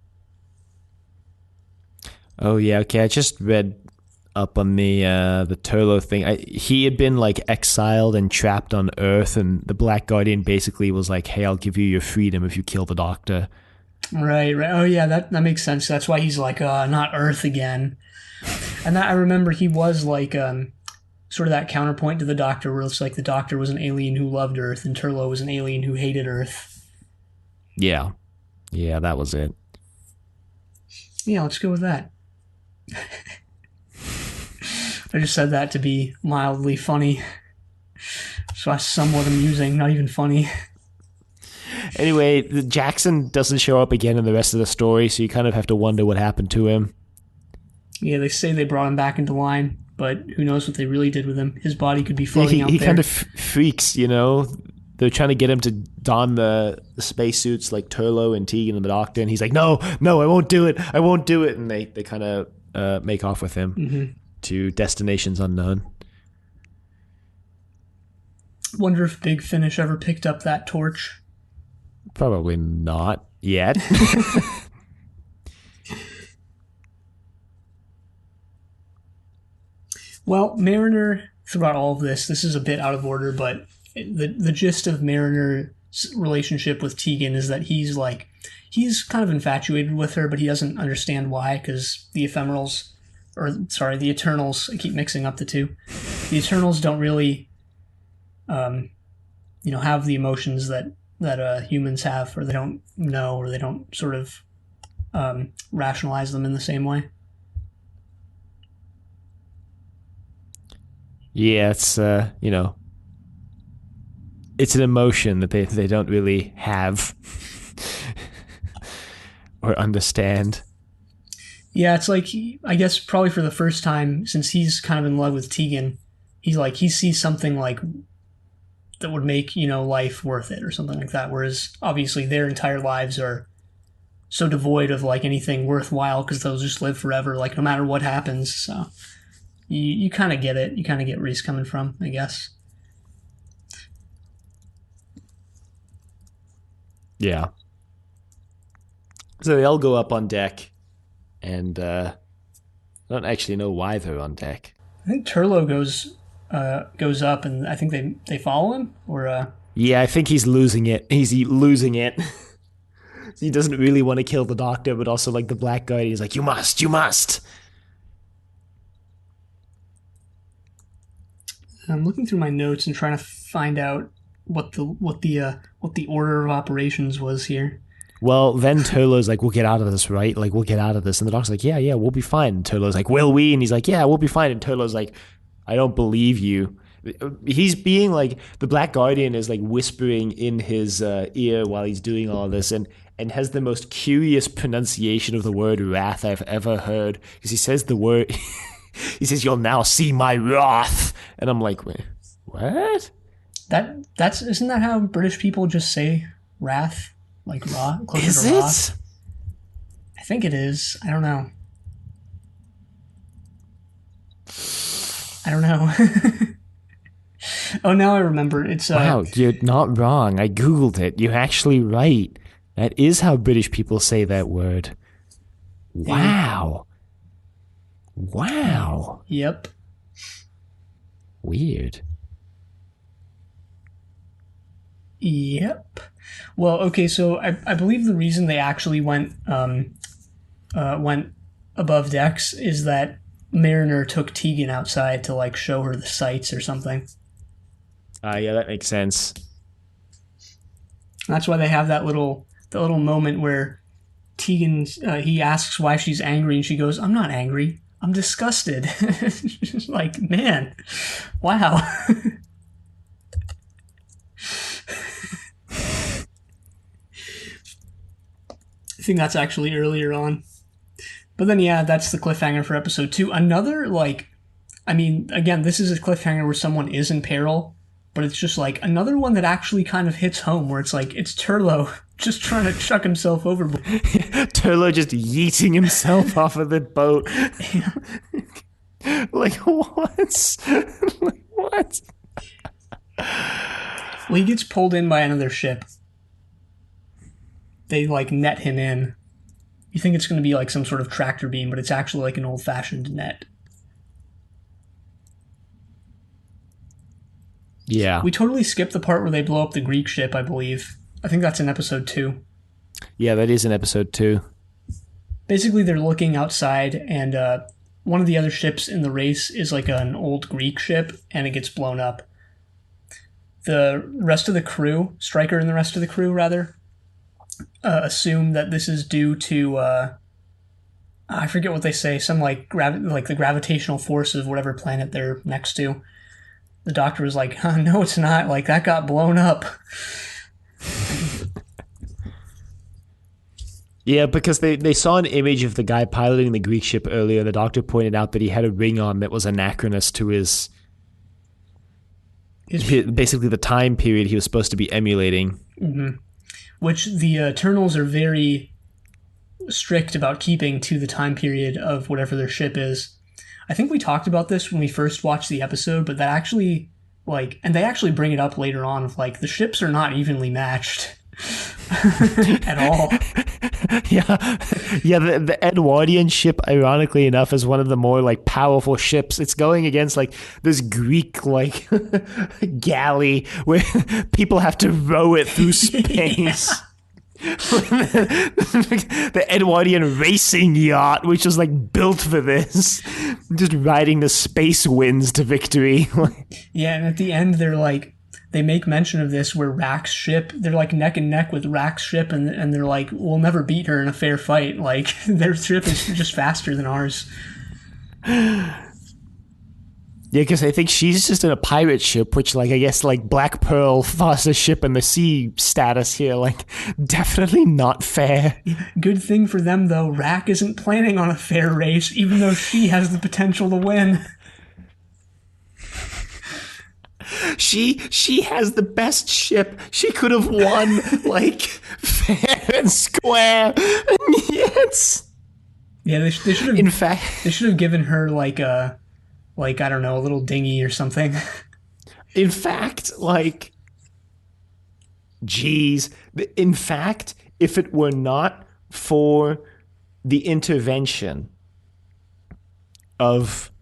Oh yeah, okay. I just read up on the Turlo thing. He had been like exiled and trapped on Earth, and the Black Guardian basically was like, "Hey, I'll give you your freedom if you kill the Doctor." Right. Oh yeah, that makes sense. That's why he's like, not Earth again. And I remember he was like, sort of that counterpoint to the Doctor, where it's like the Doctor was an alien who loved Earth, and Turlo was an alien who hated Earth. Yeah, that was it. Yeah, let's go with that. I just said that to be mildly funny. So that's somewhat amusing, not even funny. Anyway, Jackson doesn't show up again in the rest of the story, so you kind of have to wonder what happened to him. Yeah, they say they brought him back into line, but who knows what they really did with him. His body could be floating out there. He kind of freaks, They're trying to get him to don the spacesuits like Turlo and Tegan and the Doctor, and he's like, no, I won't do it. And they kind of make off with him to destinations unknown. Wonder if Big Finish ever picked up that torch. Probably not yet. Well, Mariner, throughout all of this is a bit out of order, but the gist of Mariner's relationship with Tegan is that he's kind of infatuated with her, but he doesn't understand why, because the Eternals, I keep mixing up the two. The Eternals don't really, have the emotions that humans have, or they don't know, or they don't sort of rationalize them in the same way. Yeah, it's it's an emotion that they don't really have or understand. Yeah, it's like, I guess probably for the first time since he's kind of in love with Tegan, he sees something like that would make, life worth it or something like that. Whereas obviously their entire lives are so devoid of like anything worthwhile because they'll just live forever, like no matter what happens. So you kind of get it. You kind of get where he's coming from, I guess. Yeah. So they all go up on deck, and I don't actually know why they're on deck. I think Turlo goes up, and I think they follow him, or yeah, I think he's losing it. He's losing it. He doesn't really want to kill the Doctor, but also like the Black Guardian is like, you must. I'm looking through my notes and trying to find out what the order of operations was here. Well, then Turlo's like, we'll get out of this, right? Like, we'll get out of this. And the Doctor's like, yeah, we'll be fine. And Turlo's like, will we? And he's like, yeah, we'll be fine. And Turlo's like, I don't believe you. He's being like, the Black Guardian is like whispering in his ear while he's doing all this, and has the most curious pronunciation of the word wrath I've ever heard. Because he says the word, he says, you'll now see my wrath. And I'm like, wait, what? Isn't that how British people just say wrath? Like raw? Is to it? Raw? I think it is. I don't know. Oh, now I remember. It's Wow, you're not wrong. I googled it. You're actually right. That is how British people say that word. Wow. Wow. Yep. Weird. Yep. Well, okay, so I believe the reason they actually went above decks is that Mariner took Tegan outside to like show her the sights or something. Yeah, that makes sense. That's why they have that little moment where Tegan he asks why she's angry and she goes, "I'm not angry. I'm disgusted." Like, man, wow. I think that's actually earlier on. But then, yeah, that's the cliffhanger for episode 2. Another, like, I mean, again, this is a cliffhanger where someone is in peril, but it's just like another one that actually kind of hits home where it's like, it's Turlo just trying to chuck himself overboard. Turlo just yeeting himself off of the boat. Yeah. Like, what? Like, what? Well, he gets pulled in by another ship. They, like, net him in. You think it's going to be, like, some sort of tractor beam, but it's actually, like, an old-fashioned net. Yeah. We totally skipped the part where they blow up the Greek ship, I believe. I think that's in episode 2. Yeah, that is in episode 2. Basically, they're looking outside, and one of the other ships in the race is, like, an old Greek ship, and it gets blown up. The rest of the crew, Stryker and the rest of the crew, rather, assume that this is due to I forget what they say, some like the gravitational force of whatever planet they're next to. The doctor was like, no, it's not. Like, that got blown up. Yeah, because they saw an image of the guy piloting the Greek ship earlier. The doctor pointed out that he had a ring on that was anachronous to his basically the time period he was supposed to be emulating. Mm-hmm. Which the Eternals are very strict about keeping to the time period of whatever their ship is. I think we talked about this when we first watched the episode, but that actually, like, and they actually bring it up later on of, like, the ships are not evenly matched at all. Yeah, the Edwardian ship, ironically enough, is one of the more, like, powerful ships. It's going against, like, this Greek, like, galley where people have to row it through space. The Edwardian racing yacht, which was like built for this, just riding the space winds to victory. Yeah, and at the end they make mention of this where Rack's ship, they're like neck and neck with Rack's ship, and they're like, we'll never beat her in a fair fight. Like, their ship is just faster than ours. Yeah, because I think she's just in a pirate ship, which, like, I guess, like, Black Pearl, fastest ship in the sea status here, like, definitely not fair. Good thing for them, though, Rack isn't planning on a fair race, even though she has the potential to win. She has the best ship. She could have won, like, fair and square, and yet... Yeah, they should have... In fact... They should have given her, like, I don't know, a little dinghy or something. In fact, like, geez. In fact, if it were not for the intervention of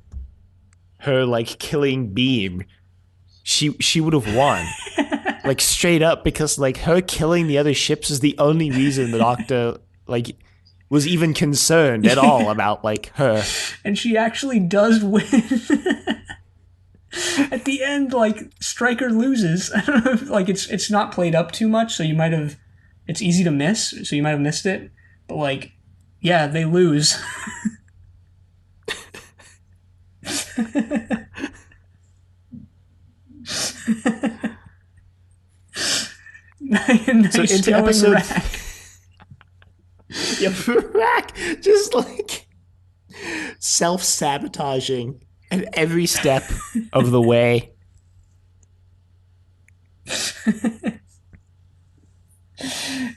her, like, killing Beam, she would have won. Like, straight up, because, like, her killing the other ships is the only reason the Doctor, like, was even concerned at all about, like, her. And she actually does win. At the end, like, Stryker loses. I don't know if, like, it's not played up too much, so you might have... It's easy to miss, so you might have missed it. But, like, yeah, they lose. Nice so into episode... Rack. Yeah, Rack just, like, self-sabotaging at every step of the way.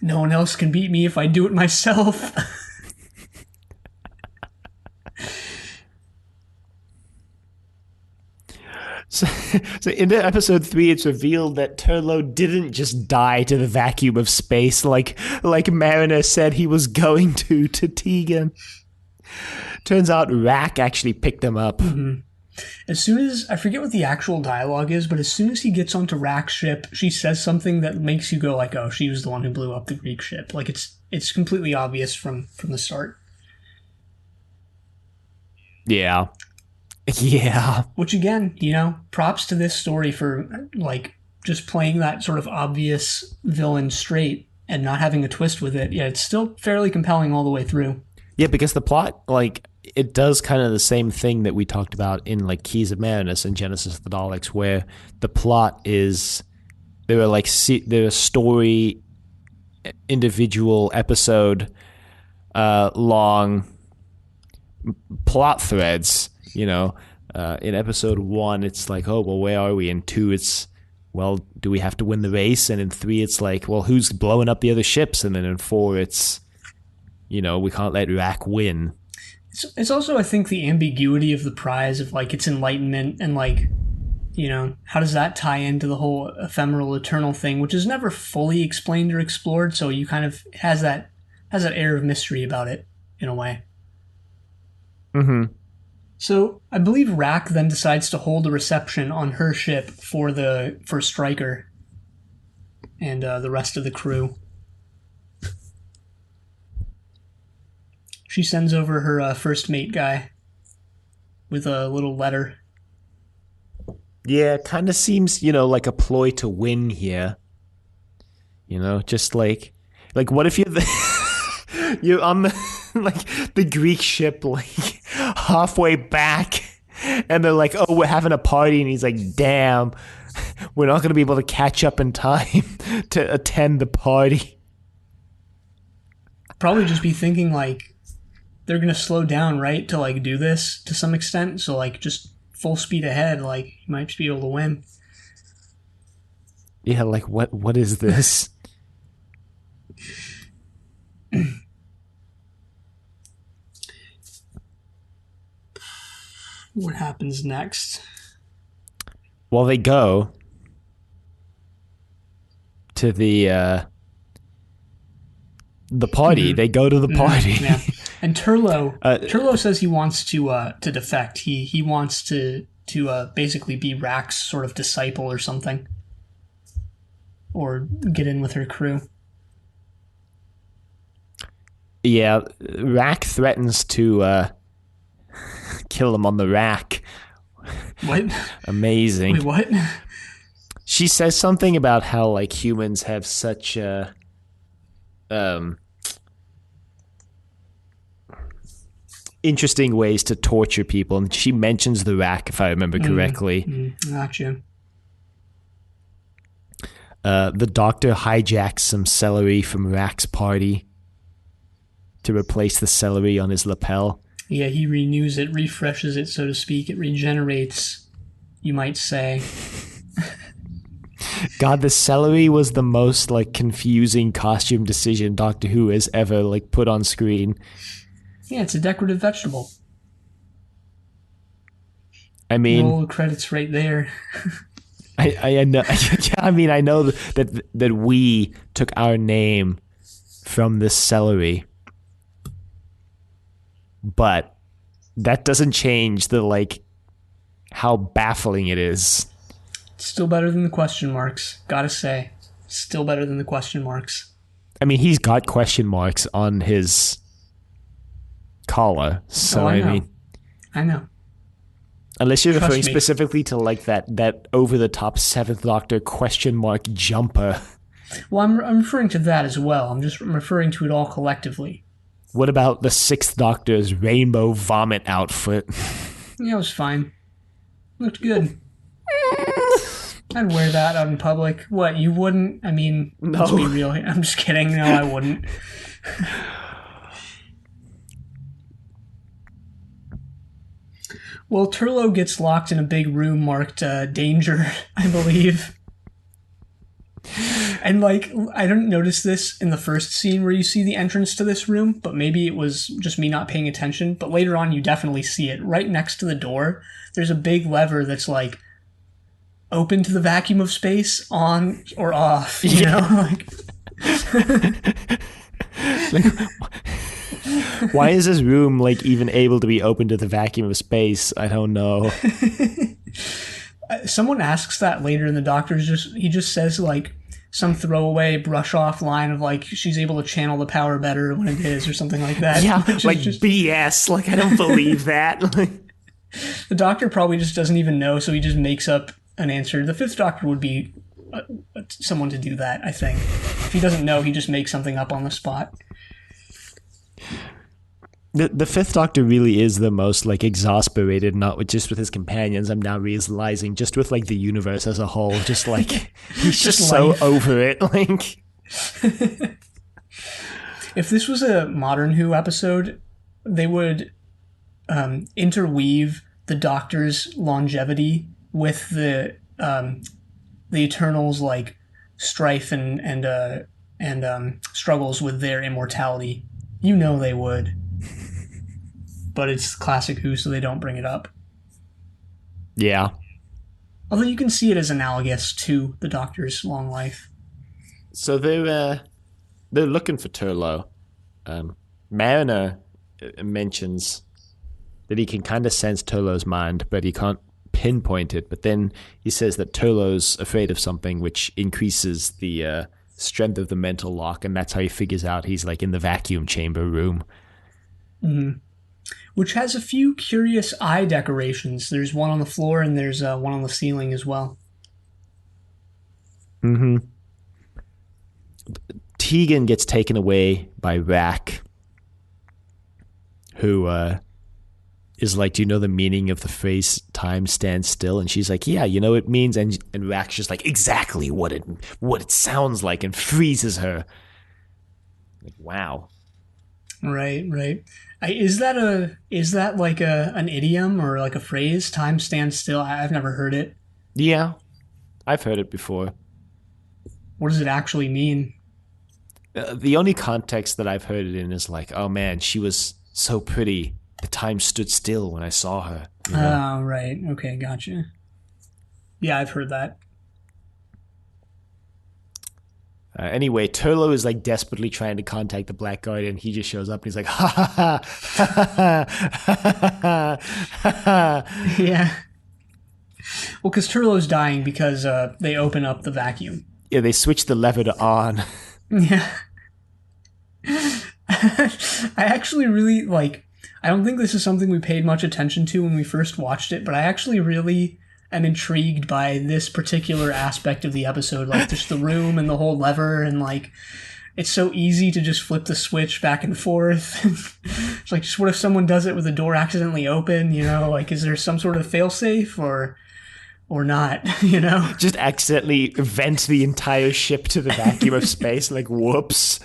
No one else can beat me if I do it myself. So, so in episode 3, it's revealed that Turlo didn't just die to the vacuum of space like Mariner said he was going to Tegan. Turns out Rack actually picked him up. Mm-hmm. As soon as, I forget what the actual dialogue is, but as soon as he gets onto Rack's ship, she says something that makes you go like, oh, she was the one who blew up the Greek ship. Like, it's completely obvious from the start. Yeah. Yeah. Which, again, props to this story for, like, just playing that sort of obvious villain straight and not having a twist with it. Yeah, it's still fairly compelling all the way through. Yeah, because the plot, like, it does kind of the same thing that we talked about in, like, Keys of Marinus and Genesis of the Daleks, where the plot is, there are story, individual episode long plot threads, in episode 1, it's like, oh, well, where are we? In 2, it's, well, do we have to win the race? And in 3, it's like, well, who's blowing up the other ships? And then in 4, it's, we can't let Rack win. It's also, I think, the ambiguity of the prize of, like, its enlightenment and, like, how does that tie into the whole ephemeral eternal thing, which is never fully explained or explored, so you kind of has that air of mystery about it, in a way. Mm-hmm. So, I believe Rack then decides to hold a reception on her ship for Stryker and the rest of the crew. She sends over her first mate guy with a little letter. Yeah, it kind of seems, like a ploy to win here. Just like what if you're on the Greek ship, like, halfway back, and they're like, oh, we're having a party, and he's like, damn, we're not going to be able to catch up in time to attend the party. Probably just be thinking, like, they're going to slow down, right, to, like, do this to some extent. So, like, just full speed ahead, like, you might just be able to win. Yeah, like, what is this? What happens next? Well, they go to the party. Mm-hmm. They go to the party. Yeah. And Turlo says he wants to defect. He wants to basically be Rack's sort of disciple or something, or get in with her crew. Yeah, Rack threatens to kill him on the rack. What? Amazing. Wait, what? She says something about how, like, humans have such interesting ways to torture people, and she mentions the rack, if I remember correctly. Gotcha. The doctor hijacks some celery from Rack's party to replace the celery on his lapel. Yeah, he renews it, refreshes it, so to speak. It regenerates, you might say. God, the celery was the most, like, confusing costume decision Doctor Who has ever, like, put on screen. Yeah, it's a decorative vegetable. I mean, roll of credits right there. I know. I mean, I know that we took our name from this celery, but that doesn't change the, like, how baffling it is. Still better than the question marks, gotta say. Still better than the question marks. I mean, he's got question marks on his collar, so I know. Unless you're referring specifically to, like, that over-the-top Seventh Doctor question mark jumper. Well, I'm referring to that as well. I'm referring to it all collectively. What about the Sixth Doctor's rainbow vomit outfit? Yeah, it was fine. Looked good. I'd wear that out in public. What, you wouldn't? I mean, no. Let's be real here. I'm just kidding. No, I wouldn't. Well, Turlo gets locked in a big room marked danger, I believe. And, like, I didn't notice this in the first scene where you see the entrance to this room, but maybe it was just me not paying attention. But later on, you definitely see it. Right next to the door, there's a big lever that's, like, open to the vacuum of space, on or off, you know? Like, why is this room like even able to be open to the vacuum of space? I don't know. Someone asks that later, and the doctor's he just says like some throwaway brush off line of like she's able to channel the power better when it is, or something like that. Yeah, like BS. Like, I don't believe that. The doctor probably just doesn't even know, so he just makes up an answer. The fifth doctor would be someone to do that, I think. If he doesn't know, he just makes something up on the spot. The fifth doctor really is the most like exasperated, not with just with his companions. I'm now realizing, just with like the universe as a whole. Just like he's just so over it. Like, if this was a modern Who episode, they would interweave the Doctor's longevity with the Eternals' like strife and struggles with their immortality. You know they would. But it's classic Who, so they don't bring it up. Yeah. Although you can see it as analogous to the Doctor's long life. So they're looking for Turlo. Mariner mentions that he can kind of sense Turlo's mind, but he can't pinpoint it. But then he says that Turlo's afraid of something, which increases the strength of the mental lock, and that's how he figures out he's like in the vacuum chamber room. Mm-hmm. Which has a few curious eye decorations. There's one on the floor, and there's one on the ceiling as well. Mm-hmm. Tegan gets taken away by Rack, who is like, do you know the meaning of the phrase "time stands still"? And she's like, yeah, you know it means. And Rack's just like, exactly what it sounds like, and freezes her. Like, wow. Right. Is that like an idiom or like a phrase? Time stands still. I've never heard it. Yeah, I've heard it before. What does it actually mean? The only context that I've heard it in is like, oh man, she was so pretty. The time stood still when I saw her. You know? Oh, right. Okay, gotcha. Yeah, I've heard that. Anyway, Turlo is like desperately trying to contact the Black Guardian. He just shows up and he's like, ha ha ha, ha ha ha ha. Yeah. Well, because Turlo's dying because they open up the vacuum. Yeah, they switch the lever to on. Yeah. I actually really like. I don't think this is something we paid much attention to when we first watched it, but I actually really am intrigued by this particular aspect of the episode, like just the room and the whole lever, and like it's so easy to just flip the switch back and forth. It's like, just what if someone does it with the door accidentally open, you know, like is there some sort of failsafe or not, you know? Just accidentally vent the entire ship to the vacuum of space, like whoops.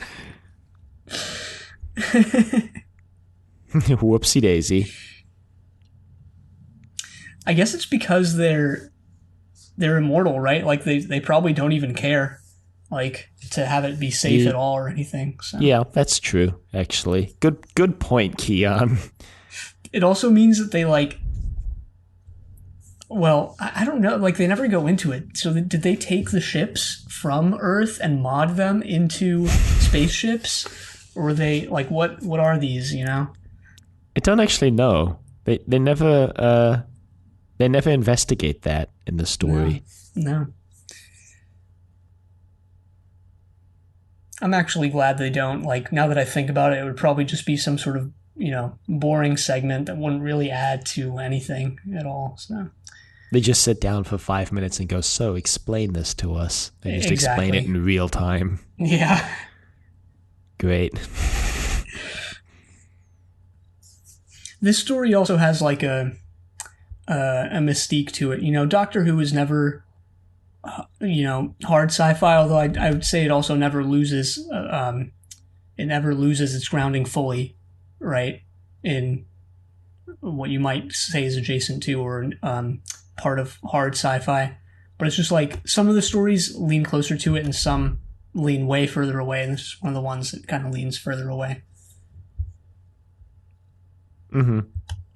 Whoopsie daisy. I guess it's because they're immortal, right? Like they probably don't even care, like, to have it be safe at all or anything. So. Yeah, that's true. Actually, good point, Keon. It also means that they like. Well, I don't know. Like, they never go into it. So did they take the ships from Earth and mod them into spaceships, or were they like what are these? You know. I don't actually know. They never investigate that in the story. No. I'm actually glad they don't. Like, now that I think about it, it would probably just be some sort of, you know, boring segment that wouldn't really add to anything at all. So they just sit down for 5 minutes and go, so explain this to us. They just explain it in real time. Yeah. Great. This story also has like a mystique to it. You know, Doctor Who is never, you know, hard sci-fi, although I would say it also never loses its grounding fully, right, in what you might say is adjacent to or part of hard sci-fi. But it's just like some of the stories lean closer to it and some lean way further away, and this is one of the ones that kind of leans further away. Mm-hmm.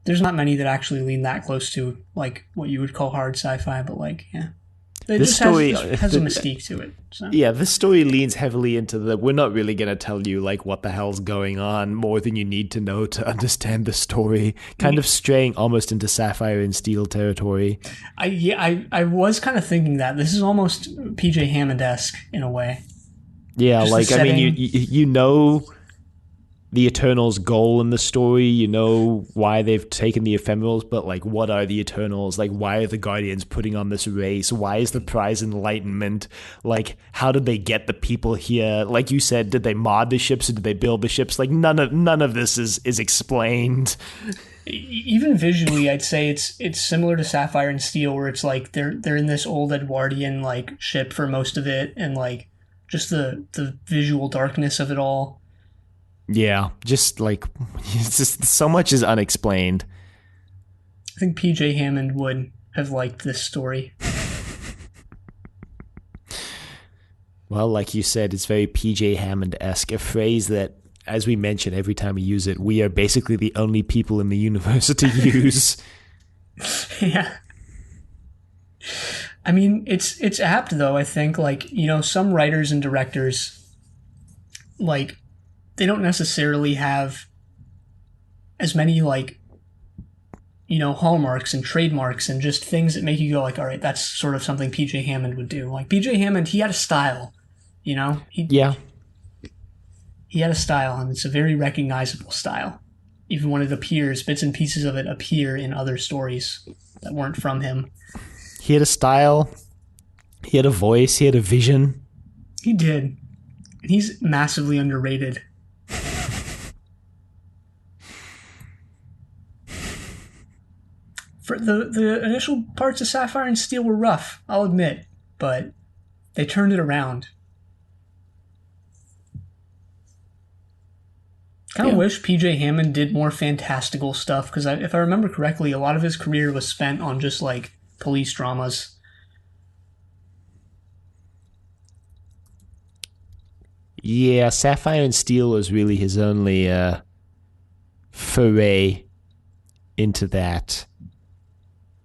There's not many that actually lean that close to like what you would call hard sci-fi, but like, yeah. It this just story has a mystique to it. So. Yeah, this story leans heavily into we're not really going to tell you like what the hell's going on more than you need to know to understand the story. Kind of straying almost into Sapphire and Steel territory. I was kind of thinking that this is almost PJ Hammond-esque in a way. Yeah, Just like I mean, you know the Eternals' goal in the story. You know why they've taken the Ephemerals, but like, what are the Eternals? Like, why are the Guardians putting on this race? Why is the prize Enlightenment? Like, how did they get the people here? Like you said, did they mod the ships or did they build the ships? Like, none of this is explained. Even visually, I'd say it's similar to Sapphire and Steel, where it's like they're in this old Edwardian like ship for most of it, and like just the visual darkness of it all. Yeah, just like it's just so much is unexplained. I think PJ Hammond would have liked this story. Well, like you said, it's very PJ Hammond-esque, a phrase that, as we mention every time we use it, we are basically the only people in the universe to use. Yeah. I mean, it's apt though, I think. Like, you know, some writers and directors, like, they don't necessarily have as many, like, you know, hallmarks and trademarks and just things that make you go like, all right, that's sort of something PJ Hammond would do. Like, PJ Hammond, he had a style, you know? He had a style, and it's a very recognizable style. Even when it appears, bits and pieces of it appear in other stories that weren't from him. He had a style, he had a voice, he had a vision. He did. He's massively underrated. For the initial parts of Sapphire and Steel were rough, I'll admit, but they turned it around. Kind of wish PJ Hammond did more fantastical stuff, because if I remember correctly, a lot of his career was spent on just like police dramas. Yeah, Sapphire and Steel was really his only foray into that.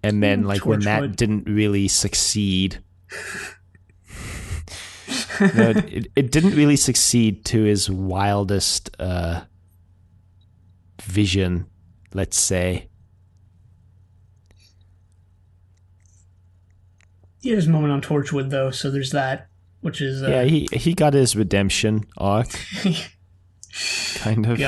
And then, like, when that didn't really succeed, no, it didn't really succeed to his wildest vision, let's say. He had his moment on Torchwood, though, so there's that, which is... yeah, he got his redemption arc, kind of.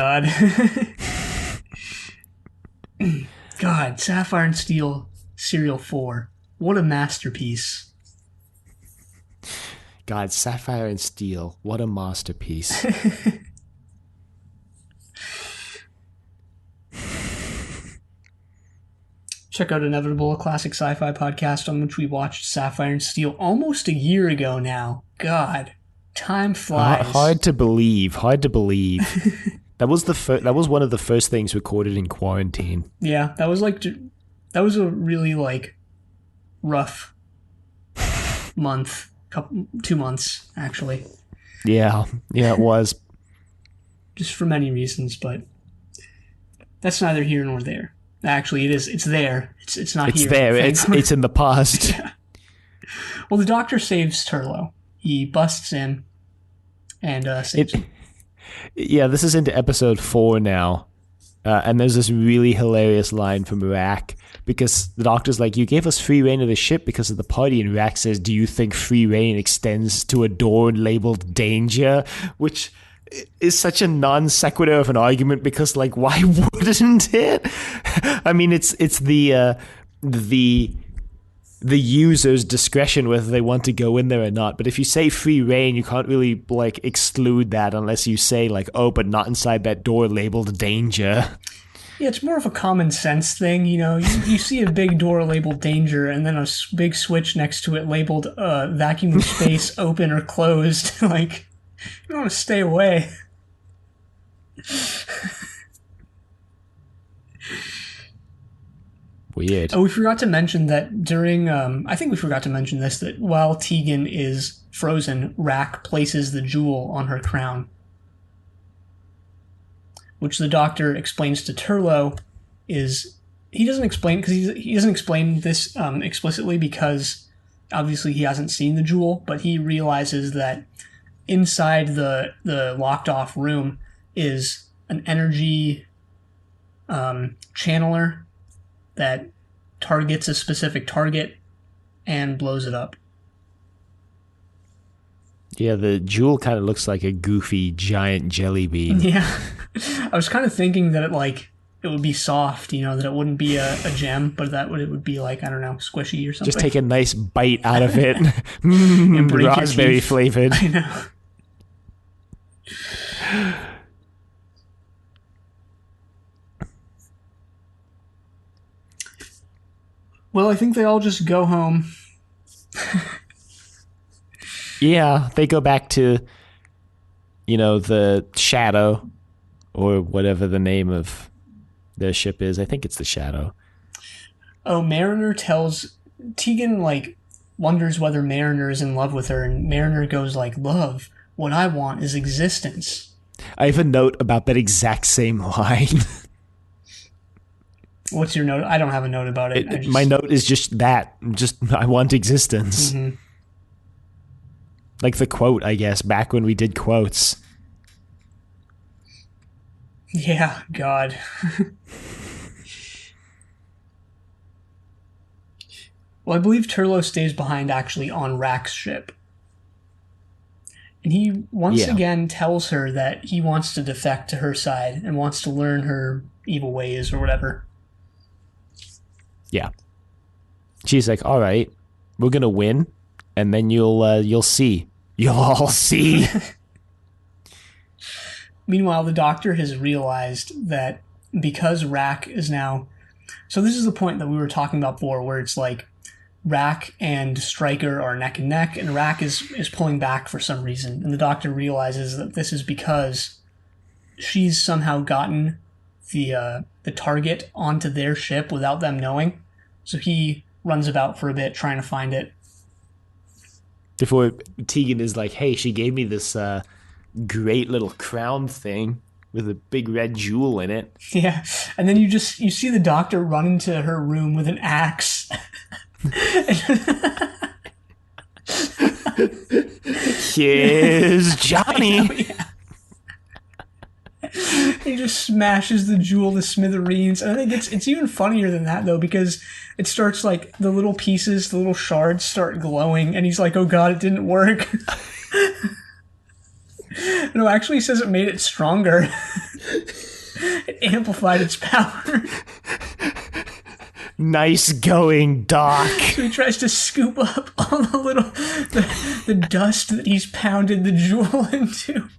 God, Sapphire and Steel Serial 4. What a masterpiece. God, Sapphire and Steel, what a masterpiece. Check out Inevitable, a classic sci-fi podcast on which we watched Sapphire and Steel almost a year ago now. God, time flies. Hard to believe. That was one of the first things recorded in quarantine. Yeah, that was a really like rough month, 2 months actually. Yeah, it was. Just for many reasons, but that's neither here nor there. Actually, it is. It's there. It's not here. It's there. It's in the past. Yeah. Well, the Doctor saves Turlough. He busts in and saves him. Yeah, this is into episode 4 now. And there's this really hilarious line from Rack, because the Doctor's like, you gave us free reign of the ship because of the party, and Rack says, do you think free reign extends to a door labeled danger? Which is such a non sequitur of an argument, because, like, why wouldn't it? I mean, it's the user's discretion whether they want to go in there or not. But if you say free reign, you can't really, like, exclude that unless you say, like, oh, but not inside that door labeled danger. Yeah, it's more of a common sense thing, you know. You see a big door labeled danger and then a big switch next to it labeled vacuum of space open or closed. Like, you want to stay away. Weird. Oh, we forgot to mention that during, I think we forgot to mention this, that while Tegan is frozen, Rack places the jewel on her crown, which the Doctor explains to Turlough he doesn't explain this explicitly, because obviously he hasn't seen the jewel, but he realizes that inside the locked off room is an energy channeler that targets a specific target and blows it up. Yeah, the jewel kind of looks like a goofy giant jelly bean. Yeah. I was kind of thinking that it would be soft, that it wouldn't be a gem, but it would be like, I don't know, squishy or something. Just take a nice bite out of it. And break your raspberry teeth. flavored. I know. Well, I think they all just go home. Yeah, they go back to, the Shadow, or whatever the name of their ship is. I think it's the Shadow. Oh, Mariner tells... Tegan, wonders whether Mariner is in love with her, and Mariner goes love, what I want is existence. I have a note about that exact same line. What's your note? I don't have a note about it. My note is just that. I want existence. Mm-hmm. Like the quote, I guess, back when we did quotes. Yeah, God. Well, I believe Turlo stays behind actually on Rack's ship. And he once again tells her that he wants to defect to her side and wants to learn her evil ways or whatever. Yeah. She's like, all right, we're going to win, and then you'll see. You'll all see. Meanwhile, the Doctor has realized that because Rack is now... So this is the point that we were talking about before, where it's Rack and Stryker are neck and neck, and Rack is pulling back for some reason. And the Doctor realizes that this is because she's somehow gotten the target onto their ship without them knowing. So he runs about for a bit trying to find it. Before Tegan is like, hey, she gave me this great little crown thing with a big red jewel in it. Yeah, and then you see the Doctor run into her room with an axe. Here's Johnny. Know, yeah. He just smashes the jewel to smithereens. And I think it's even funnier than that, though, because it starts the little pieces, the little shards start glowing, and he's like, oh god, it didn't work. No, actually, he says it made it stronger. It amplified its power. Nice going, Doc. So he tries to scoop up all the dust that he's pounded the jewel into.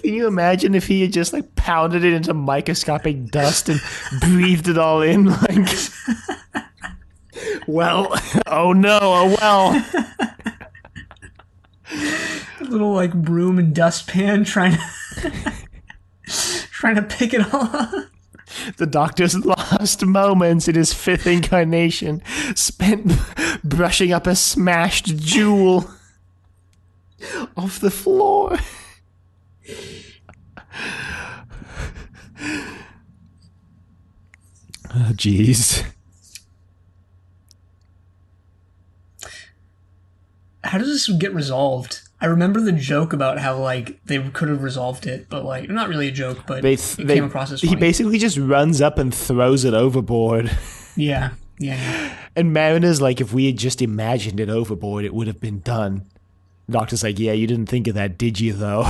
Can you imagine if he had just pounded it into microscopic dust and breathed it all in? Well, oh no, oh well. A little broom and dustpan trying to pick it all up. The Doctor's last moments in his fifth incarnation spent brushing up a smashed jewel off the floor. Oh, jeez. How does this get resolved? I remember the joke about how they could have resolved it, but not really a joke, but it came across as funny. He basically just runs up and throws it overboard. Yeah. And Mariner's like, if we had just imagined it overboard, it would have been done. The Doctor's like, yeah, you didn't think of that, did you, though?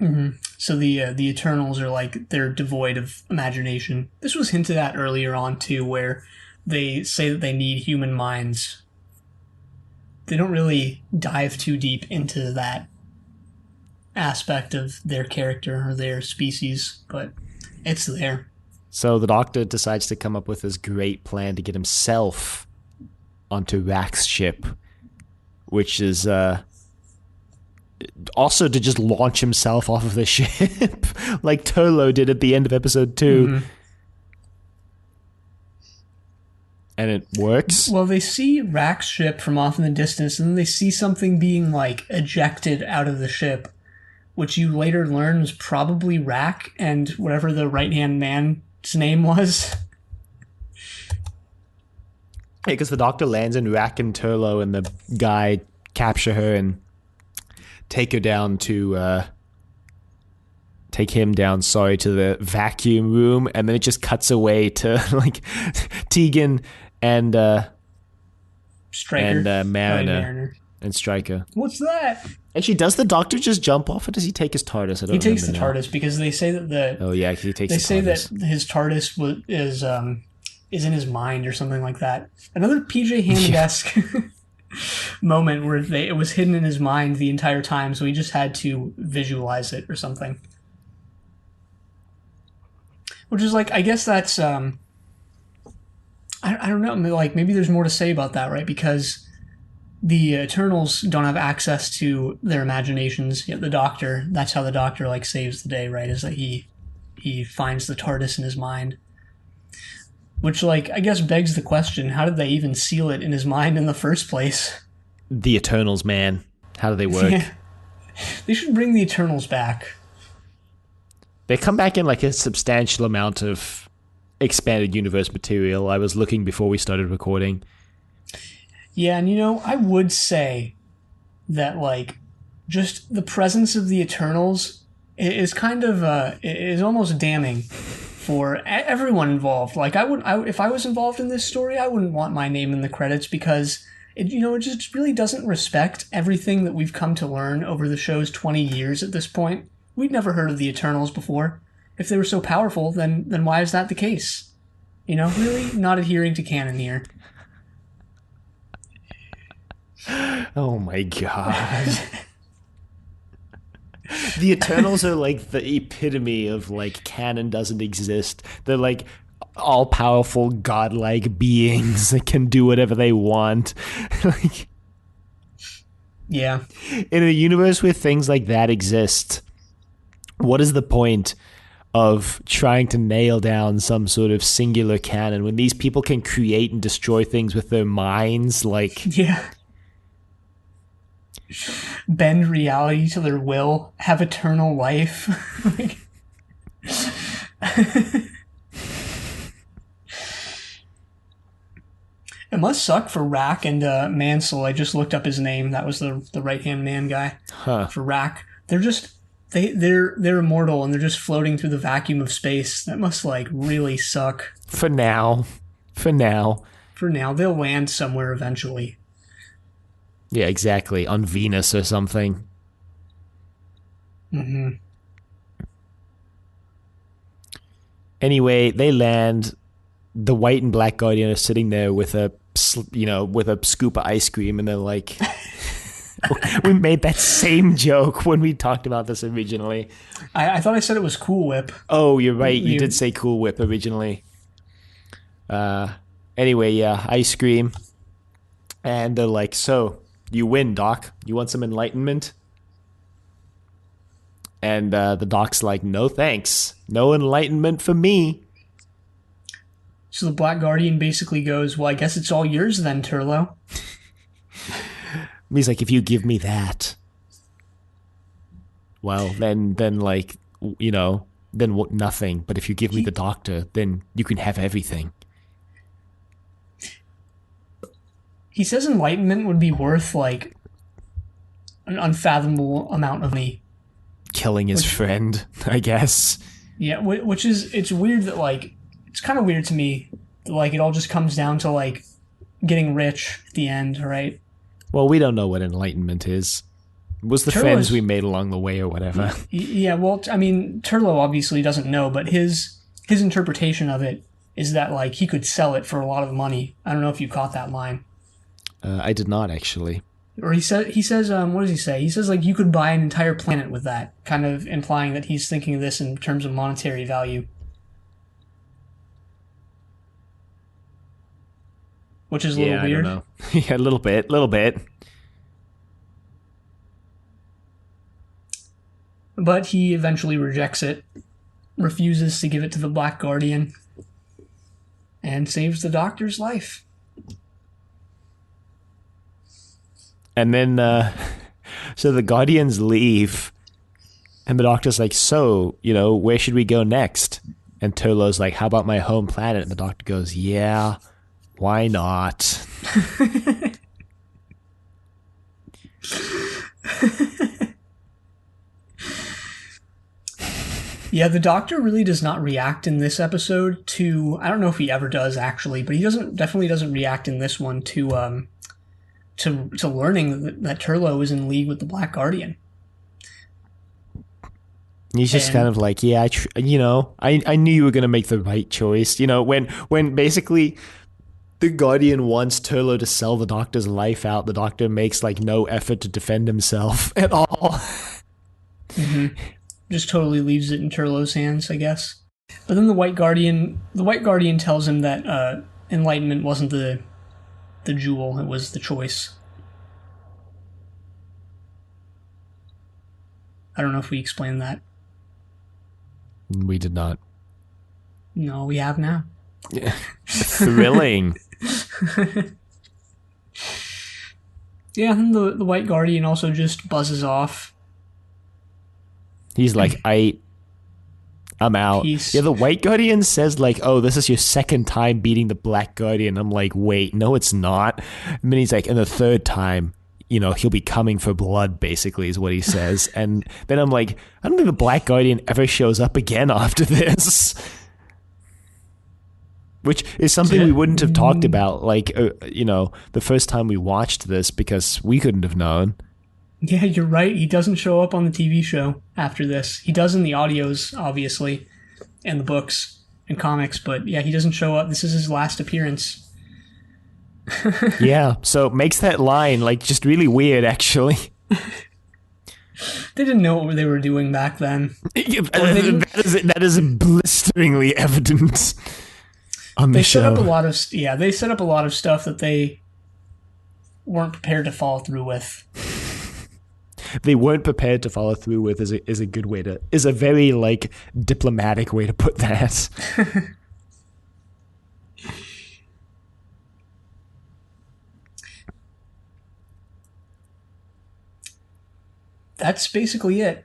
Mm-hmm. So the Eternals are they're devoid of imagination. This was hinted at earlier on, too, where they say that they need human minds. They don't really dive too deep into that aspect of their character or their species, but it's there. So the Doctor decides to come up with this great plan to get himself onto Rack's ship, which is also to just launch himself off of the ship, like Turlo did at the end of episode 2. Mm-hmm. And it works. Well, they see Rack's ship from off in the distance, and then they see something being ejected out of the ship, which you later learn was probably Rack and whatever the right-hand man's name was. Because the doctor lands and Rack and Turlo and the guy capture her and take her down to take him down, to the vacuum room, and then it just cuts away to like Tegan and Stryker and Mariner and Stryker. What's that? Actually, does the doctor just jump off, or does he take his TARDIS? He takes the TARDIS because they say that he takes. They say that his TARDIS is in his mind or something like that. Another PJ Hammond-esque moment where it was hidden in his mind the entire time, so he just had to visualize it or something. Which is like, I guess that's I don't know, like maybe there's more to say about that, right? Because the Eternals don't have access to their imaginations. Yet the Doctor, that's how the Doctor like saves the day, right? Is that he finds the TARDIS in his mind. Which, like, I guess begs the question, how did they even seal it in his mind in the first place? The Eternals, man. How do they work? Yeah. They should bring the Eternals back. They come back in, like, a substantial amount of expanded universe material. I was looking before we started recording. Yeah, and, I would say that, like, just the presence of the Eternals is kind of, is almost damning for everyone involved. Like, if I was involved in this story, I wouldn't want my name in the credits because it just really doesn't respect everything that we've come to learn over the show's 20 years at this point. We'd never heard of the Eternals before. If they were so powerful, then why is that the case? Really not adhering to canon here. Oh my god. The Eternals are like the epitome of like canon doesn't exist. They're like all-powerful, godlike beings that can do whatever they want. Like, yeah. In a universe where things like that exist, what is the point of trying to nail down some sort of singular canon when these people can create and destroy things with their minds? Like, yeah. Bend reality to their will, have eternal life. It must suck for Rack and Mansell. I just looked up his name. That was the right-hand man guy. For Rack. They're just they're immortal and they're just floating through the vacuum of space. That must like really suck. For now. They'll land somewhere eventually. Yeah, exactly. On Venus or something. Mm-hmm. Anyway, they land. The White and Black Guardian are sitting there with a scoop of ice cream, and they're like, we made that same joke when we talked about this originally. I thought I said it was Cool Whip. Oh, you're right. You did say Cool Whip originally. Anyway, yeah, ice cream. And they're like, so, you win, Doc. You want some enlightenment? And the Doc's like, no thanks. No enlightenment for me. So the Black Guardian basically goes, well, I guess it's all yours then, Turlo. He's like, if you give me that, well, then like, then what? Nothing. But if you give me the Doctor, then you can have everything. He says enlightenment would be worth, like, an unfathomable amount of money. Killing his friend, I guess. Yeah, which is, it's weird that, like, it's kind of weird to me that, like, it all just comes down to, like, getting rich at the end, right? Well, we don't know what enlightenment is. It was the friends we made along the way or whatever. Yeah, well, I mean, Turlo obviously doesn't know, but his interpretation of it is that, like, he could sell it for a lot of money. I don't know if you caught that line. I did not, actually. Or he says, what does he say? He says, like, you could buy an entire planet with that, kind of implying that he's thinking of this in terms of monetary value. Which is a little weird. I don't know. Yeah, a little bit. But he eventually rejects it, refuses to give it to the Black Guardian, and saves the Doctor's life. And then, so the Guardians leave, and the Doctor's like, so, where should we go next? And Turlo's like, how about my home planet? And the Doctor goes, yeah, Why not? Yeah, the Doctor really does not react in this episode to. I don't know if he ever does actually, but he definitely doesn't react in this one to learning that Turlo is in league with the Black Guardian. He's just kind of like, yeah, I knew you were going to make the right choice. When basically the Guardian wants Turlo to sell the Doctor's life out, the Doctor makes like no effort to defend himself at all. Mm-hmm. Just totally leaves it in Turlo's hands, I guess. But then the White Guardian tells him that Enlightenment wasn't the jewel, it was the choice. I don't know if we explained that. We did not. No, we have now. Yeah. Thrilling. Yeah, and the White Guardian also just buzzes off. He's like, I'm out. Peace. Yeah, the White Guardian says like, oh, this is your second time beating the Black Guardian. I'm like, wait, no, it's not. And then he's like, and the third time, he'll be coming for blood, basically, is what he says. And then I'm like, I don't think the Black Guardian ever shows up again after this. Which is something we wouldn't have talked about, like, the first time we watched this, because we couldn't have known. Yeah, you're right. He doesn't show up on the TV show after this. He does in the audios, obviously, and the books and comics, but yeah, he doesn't show up. This is his last appearance. Yeah, so it makes that line, like, just really weird, actually. They didn't know what they were doing back then. That is blisteringly evident on the show. They set up a lot of stuff that they weren't prepared to follow through with. They weren't prepared to follow through with is a good way to, is a very like diplomatic way to put that. That's basically it.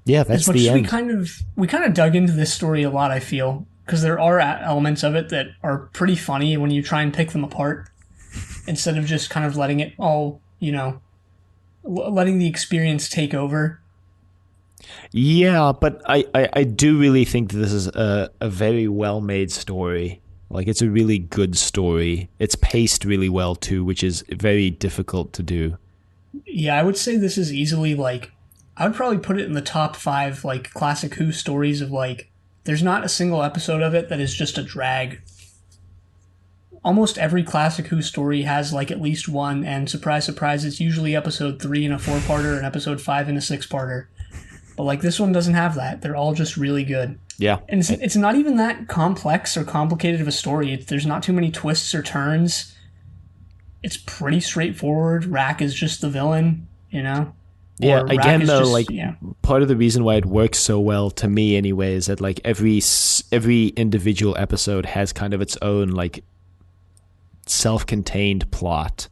Yeah, that's the end. We kind of dug into this story a lot, I feel, because there are elements of it that are pretty funny when you try and pick them apart, instead of just kind of letting it all, letting the experience take over. Yeah, but I do really think that this is a very well-made story. Like, it's a really good story. It's paced really well, too, which is very difficult to do. Yeah, I would say this is easily, like, I would probably put it in the top 5, like, classic Who stories of, like, there's not a single episode of it that is just a drag. Almost every classic Who story has, like, at least one, and surprise, surprise, it's usually episode 3 in a 4-parter and episode 5 in a 6-parter. But, like, this one doesn't have that. They're all just really good. Yeah. And it's not even that complex or complicated of a story. There's not too many twists or turns. It's pretty straightforward. Rack is just the villain, Yeah, or again, though, just, part of the reason why it works so well, to me anyway, is that, like, every individual episode has kind of its own, like, self-contained plot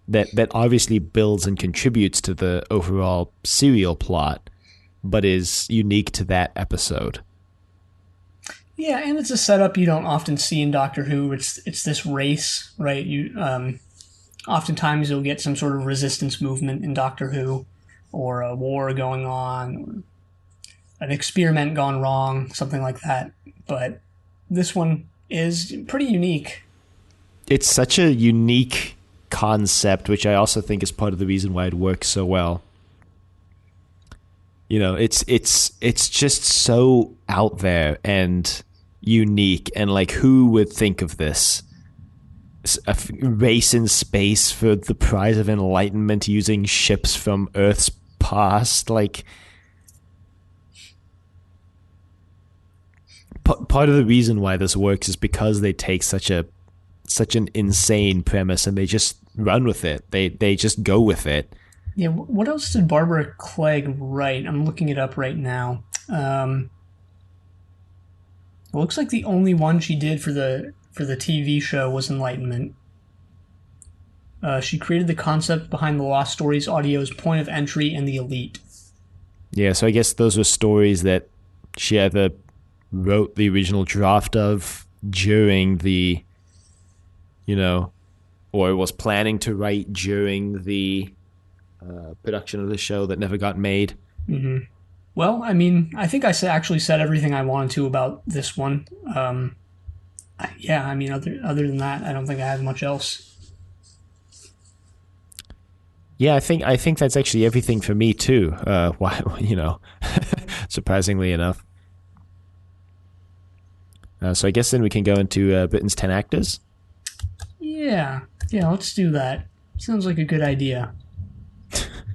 that obviously builds and contributes to the overall serial plot, but is unique to that episode. Yeah, and it's a setup you don't often see in Doctor Who. It's this race, right? Oftentimes you'll get some sort of resistance movement in Doctor Who, or a war going on, or an experiment gone wrong, something like that. But this one is pretty unique. It's such a unique concept, which I also think is part of the reason why it works so well. It's just so out there and unique, and like, who would think of this? A race in space for the prize of enlightenment using ships from Earth's past. Like, part of the reason why this works is because they take such an insane premise and they just run with it. They just go with it. Yeah, what else did Barbara Clegg write? I'm looking it up right now. It looks like the only one she did for the TV show was Enlightenment. She created the concept behind the Lost Stories audio's Point of Entry and the Elite. Yeah, so I guess those were stories that she either wrote the original draft of during the or was planning to write during the production of the show that never got made. Mm-hmm. Well, I mean, I think I actually said everything I wanted to about this one. Yeah, I mean, other than that, I don't think I have much else. Yeah, I think that's actually everything for me too. Surprisingly enough. So I guess then we can go into Britain's 10 actors. Yeah, let's do that. Sounds like a good idea.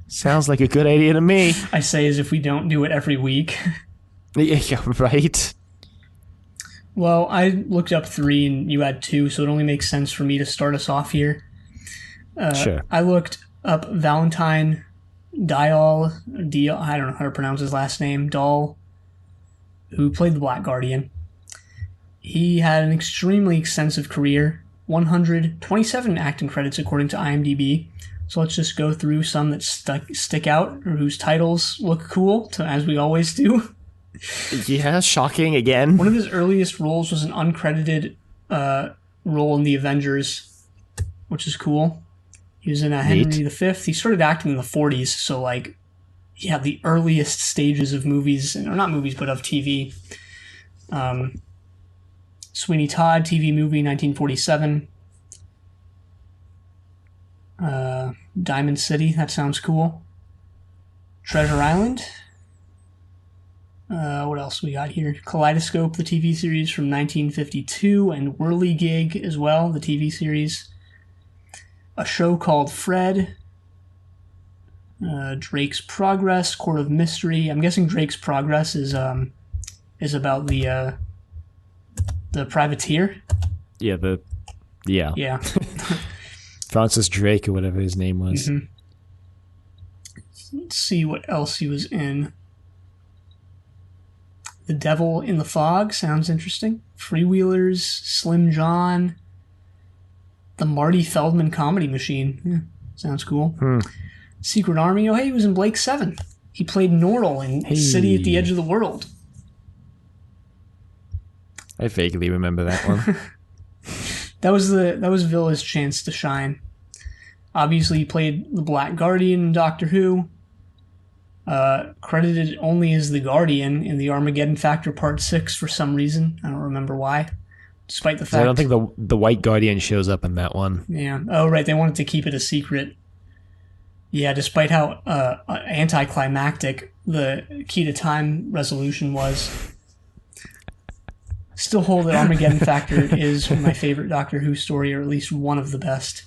Sounds like a good idea to me. I say as if we don't do it every week. Yeah, right. Well, I looked up 3 and you had 2, so it only makes sense for me to start us off here. Sure. I looked up Valentine Dial, I don't know how to pronounce his last name, Dahl, who played the Black Guardian. He had an extremely extensive career, 127 acting credits according to IMDb. So let's just go through some that stick out or whose titles look cool, as we always do. Yeah, shocking again. One of his earliest roles was an uncredited role in The Avengers, which is cool. He was in Henry V. He started acting in the 40s, so the earliest stages of movies, or not movies, but of TV. Sweeney Todd TV movie, 1947. Diamond City, that sounds cool. Treasure Island. What else we got here? Kaleidoscope, the TV series from 1952, and Whirligig as well, the TV series. A show called Fred. Drake's Progress, Court of Mystery. I'm guessing Drake's Progress is about the privateer. Yeah, Yeah. Francis Drake or whatever his name was. Mm-hmm. Let's see what else he was in. The Devil in the Fog sounds interesting. Freewheelers, Slim John, The Marty Feldman Comedy Machine. Yeah, sounds cool. Secret Army. Oh, hey, he was in Blake 7. He played Norrell in City at the Edge of the World. I vaguely remember that one. That was Villa's chance to shine. Obviously, he played the Black Guardian in Doctor Who. Credited only as the Guardian in the Armageddon Factor Part 6 for some reason. I don't remember why. Despite the fact... I don't think the White Guardian shows up in that one. Yeah. Oh, right. They wanted to keep it a secret. Yeah, despite how anticlimactic the key to time resolution was. Still hold that Armageddon Factor is my favorite Doctor Who story, or at least one of the best.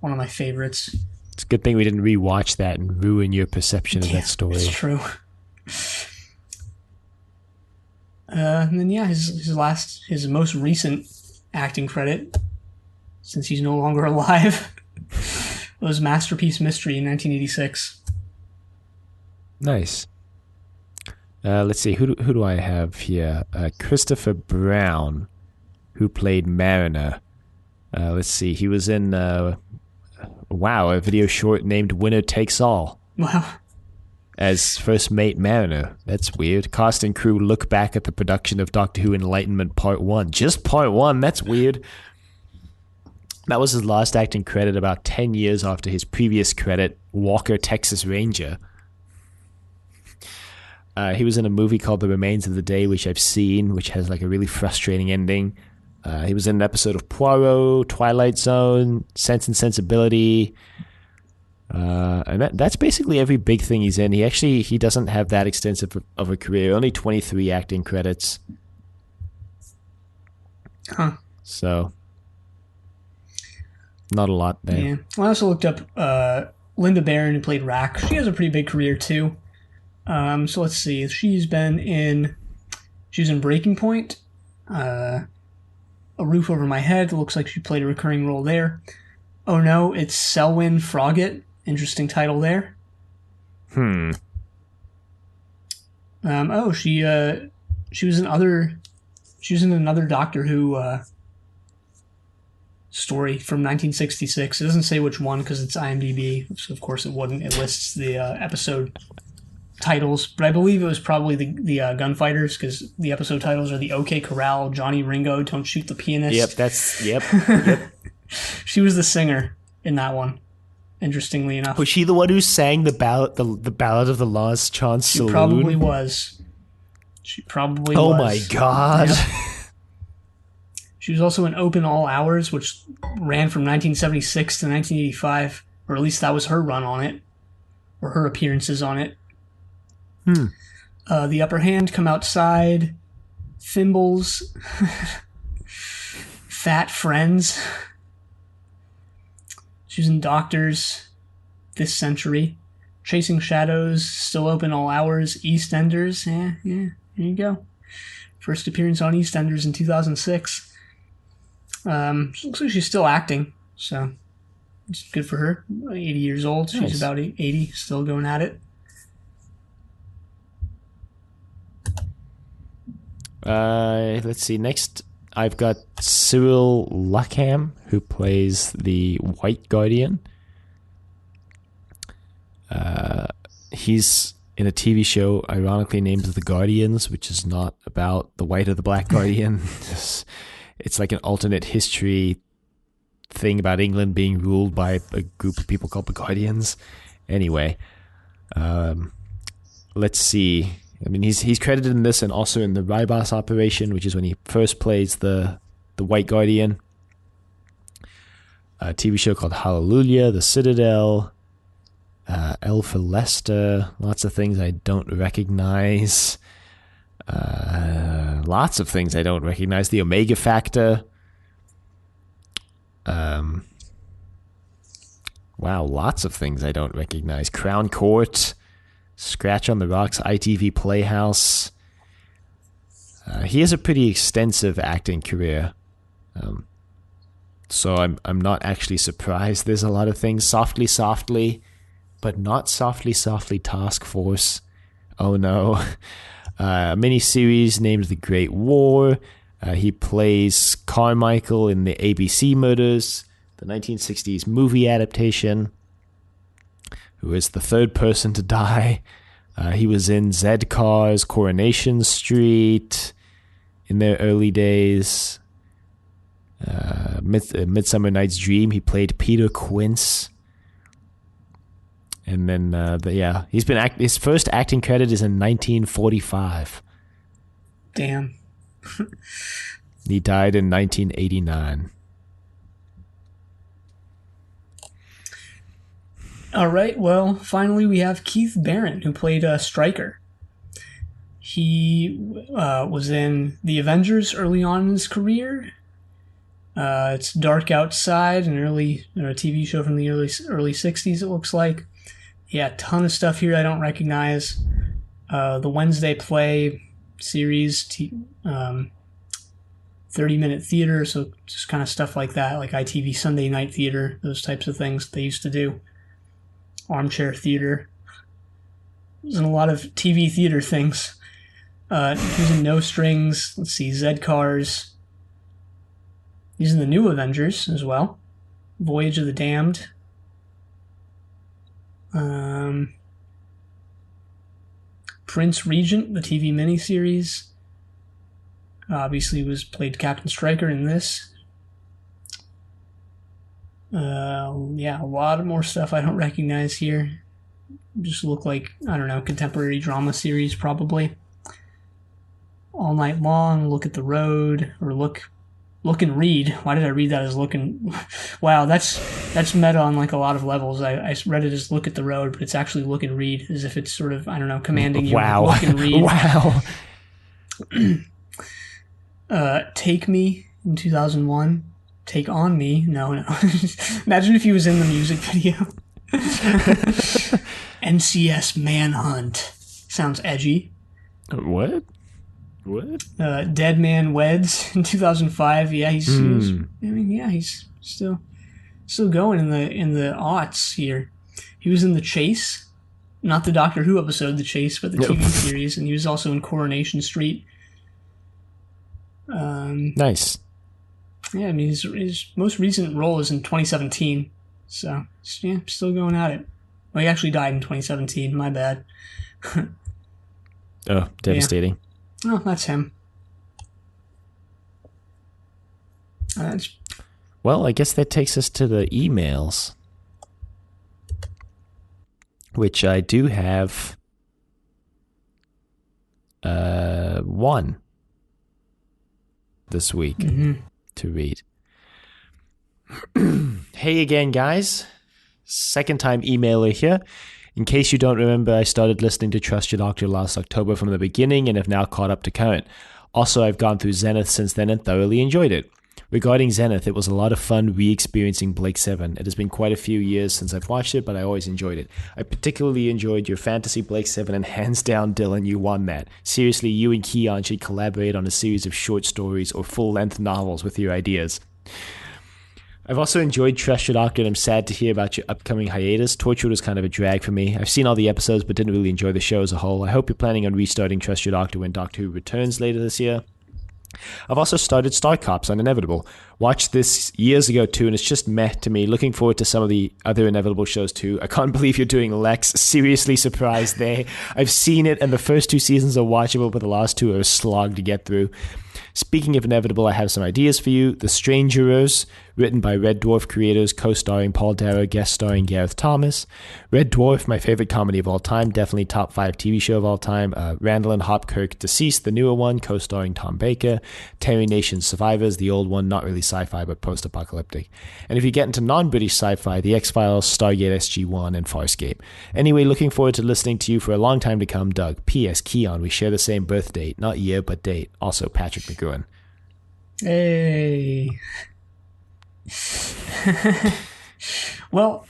One of my favorites. It's a good thing we didn't rewatch that and ruin your perception of that story. It's true. And then his most recent acting credit, since he's no longer alive, was Masterpiece Mystery in 1986. Nice. Let's see, who do I have here? Christopher Brown, who played Mariner. Let's see, he was in, a video short named Winner Takes All. Wow. As First Mate Mariner. That's weird. Cast and crew look back at the production of Doctor Who Enlightenment Part 1. Just Part 1, that's weird. That was his last acting credit about 10 years after his previous credit, Walker, Texas Ranger. He was in a movie called The Remains of the Day, which I've seen, which has a really frustrating ending. He was in an episode of Poirot, Twilight Zone, Sense and Sensibility. And that's basically every big thing he's in. He doesn't have that extensive of a career, only 23 acting credits. Huh. So, not a lot there. Yeah. Well, I also looked up Linda Barron, who played Rack. She has a pretty big career, too. So let's see. She was in Breaking Point, A Roof Over My Head. It looks like she played a recurring role there. Oh no, it's Selwyn Froggatt. Interesting title there. She was in another Doctor Who story from 1966. It doesn't say which one because it's IMDb, so of course it wouldn't. It lists the episode titles, but I believe it was probably the Gunfighters, because the episode titles are the OK Corral, Johnny Ringo, Don't Shoot the Pianist. Yep. She was the singer in that one. Interestingly enough, Was she the one who sang the Ballad of the Lost Chance Saloon? She probably was. She probably was. Oh my god. Yep. She was also in Open All Hours, which ran from 1976 to 1985, or at least that was her run on it, or her appearances on it. The Upper Hand, Come Outside, Thimbles, Fat Friends. She was in Doctors, This Century, Chasing Shadows, Still Open All Hours, EastEnders. Yeah, there you go. First appearance on EastEnders in 2006. Looks like she's still acting, so it's good for her. 80 years old. She's about 80, still going at it. Let's see. Next, I've got Cyril Luckham, who plays the White Guardian. He's in a TV show ironically named The Guardians, which is not about the White or the Black Guardian. It's like an alternate history thing about England being ruled by a group of people called the Guardians. Anyway, let's see. I mean, he's credited in this and also in the Rybos Operation, which is when he first plays the White Guardian. A TV show called Hallelujah, The Citadel, El for Leicester, lots of things I don't recognize. Lots of things I don't recognize. The Omega Factor. Wow, lots of things I don't recognize. Crown Court. Scratch on the Rocks, ITV Playhouse. He has a pretty extensive acting career. So I'm not actually surprised there's a lot of things. Softly, Softly, but not Softly, Softly Task Force. Oh no. A miniseries named The Great War. He plays Carmichael in the ABC Murders, the 1960s movie adaptation, who is the third person to die. He was in Zed Cars, Coronation Street in their early days. Midsummer Night's Dream, he played Peter Quince. And then, he's been his first acting credit is in 1945. Damn. He died in 1989. All right, well, finally we have Keith Barron, who played Stryker. He was in The Avengers early on in his career. It's Dark Outside, a TV show from the early 60s, it looks like. Yeah, a ton of stuff here I don't recognize. The Wednesday Play series, 30-minute theater, so just kind of stuff like that, like ITV Sunday Night Theater, those types of things they used to do. Armchair theater. There's a lot of TV theater things. He was in No Strings. Let's see, Zed Cars. He's in the New Avengers as well. Voyage of the Damned. Prince Regent, the TV miniseries. Obviously played Captain Stryker in this. A lot more stuff I don't recognize here. Just look like, I don't know, contemporary drama series probably. All Night Long, Look at the Road, or Look and Read. Why did I read that as Look and... Wow, that's meta on like a lot of levels. I read it as Look at the Road, but it's actually Look and Read, as if it's sort of, I don't know, commanding you to look and read. Wow. Take Me in 2001. Take On Me. No. Imagine if he was in the music video. NCS Manhunt. Sounds edgy. What? Dead Man Weds in 2005. Yeah, he's still going in the aughts here. He was in The Chase, not the Doctor Who episode The Chase, but the TV series, and he was also in Coronation Street. Nice. Yeah, I mean, his most recent role is in 2017, so yeah, still going at it. Well, he actually died in 2017. My bad. Oh, devastating. Yeah. Oh, that's him. Well, I guess that takes us to the emails, which I do have one this week to read. Hey again, guys. Second time emailer here. In case you don't remember, I started listening to Trust Your Doctor last October from the beginning and have now caught up to current. Also, I've gone through Zenith since then and thoroughly enjoyed it. Regarding Zenith, it was a lot of fun re-experiencing Blake 7. It has been quite a few years since I've watched it, but I always enjoyed it. I particularly enjoyed your fantasy Blake 7, and hands down, Dylan, you won that. Seriously, you and Keon should collaborate on a series of short stories or full-length novels with your ideas. I've also enjoyed Trust Your Doctor, and I'm sad to hear about your upcoming hiatus. Torchwood was kind of a drag for me. I've seen all the episodes, but didn't really enjoy the show as a whole. I hope you're planning on restarting Trust Your Doctor when Doctor Who returns later this year. I've also started Star Cops on Inevitable. Watched this years ago too, and it's just meh to me. Looking forward to some of the other Inevitable shows too. I can't believe you're doing Lex. Seriously surprised there. I've seen it, and the first 2 seasons are watchable, but the last 2 are a slog to get through. Speaking of Inevitable, I have some ideas for you. The Strangerers, written by Red Dwarf creators, co-starring Paul Darrow, guest starring Gareth Thomas. Red Dwarf, my favorite comedy of all time, definitely top 5 TV show of all time. Randall and Hopkirk, Deceased, the newer one, co-starring Tom Baker. Terry Nation Survivors, the old one, not really sci-fi, but post-apocalyptic. And if you get into non-British sci-fi, The X-Files, Stargate SG-1, and Farscape. Anyway, looking forward to listening to you for a long time to come, Doug. P.S. Keon, we share the same birth date, not year, but date. Also, Patrick McGowan. Hey. Well,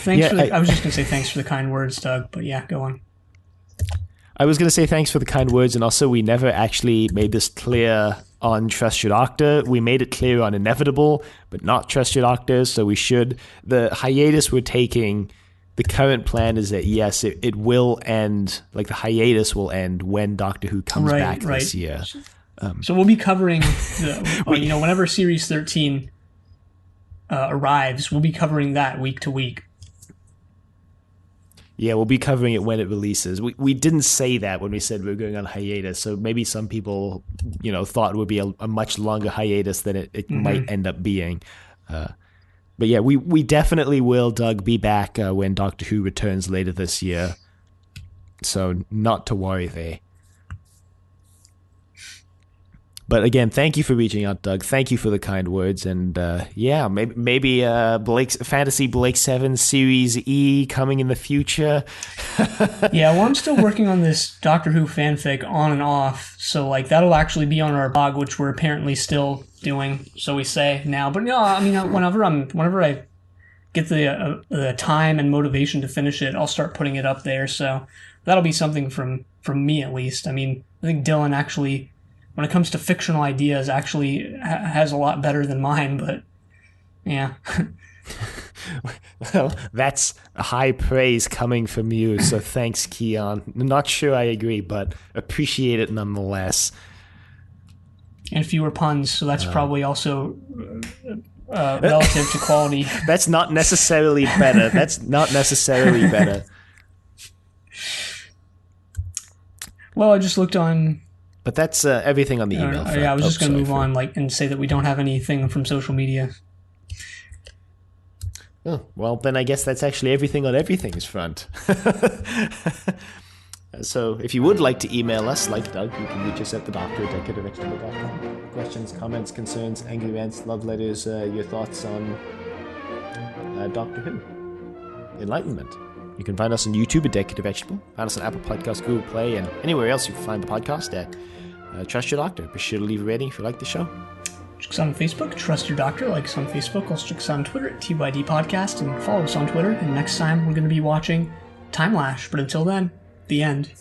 thanks for I was just going to say thanks for the kind words, Doug, but yeah, go on. I was going to say thanks for the kind words, and also we never actually made this clear on Trust Your Doctor. We made it clear on Inevitable, but not Trust Your Doctor, so we should. The hiatus we're taking, the current plan is that, yes, it will end, like the hiatus will end when Doctor Who comes back this year. So we'll be covering, whenever Series 13 arrives, we'll be covering that week to week. Yeah, we'll be covering it when it releases. We didn't say that when we said we were going on hiatus, so maybe some people, thought it would be a much longer hiatus than it might end up being. But yeah, we definitely will, Doug, be back when Doctor Who returns later this year. So not to worry there. But again, thank you for reaching out, Doug. Thank you for the kind words. And maybe Blake's Fantasy Blake 7 Series E coming in the future. Yeah, well, I'm still working on this Doctor Who fanfic on and off. So that'll actually be on our blog, which we're apparently still doing. So we say now. But no, I mean, whenever I get the time and motivation to finish it, I'll start putting it up there. So that'll be something from me at least. I mean, I think Dylan actually, when it comes to fictional ideas, actually has a lot better than mine, but yeah. Well, that's high praise coming from you, so thanks, Keon. Not sure I agree, but appreciate it nonetheless. And fewer puns, so that's probably also relative to quality. That's not necessarily better. Well, I just looked on... But that's everything on the email. I was just going to move on and say that we don't have anything from social media. Oh, well, then I guess that's actually everything on everything's front. So if you would like to email us, like Doug, you can reach us at thedoctor@decadavevegetable.com. Questions, comments, concerns, angry rants, love letters, your thoughts on Doctor Who. Enlightenment. You can find us on YouTube at Decade of Vegetable. Find us on Apple Podcasts, Google Play, and anywhere else you can find the podcast at Trust Your Doctor. Be sure to leave a rating if you like the show. Check us out on Facebook, Trust Your Doctor. Like us on Facebook. Also check us out on Twitter at TYD Podcast, and follow us on Twitter. And next time we're going to be watching Time Lash. But until then, the end.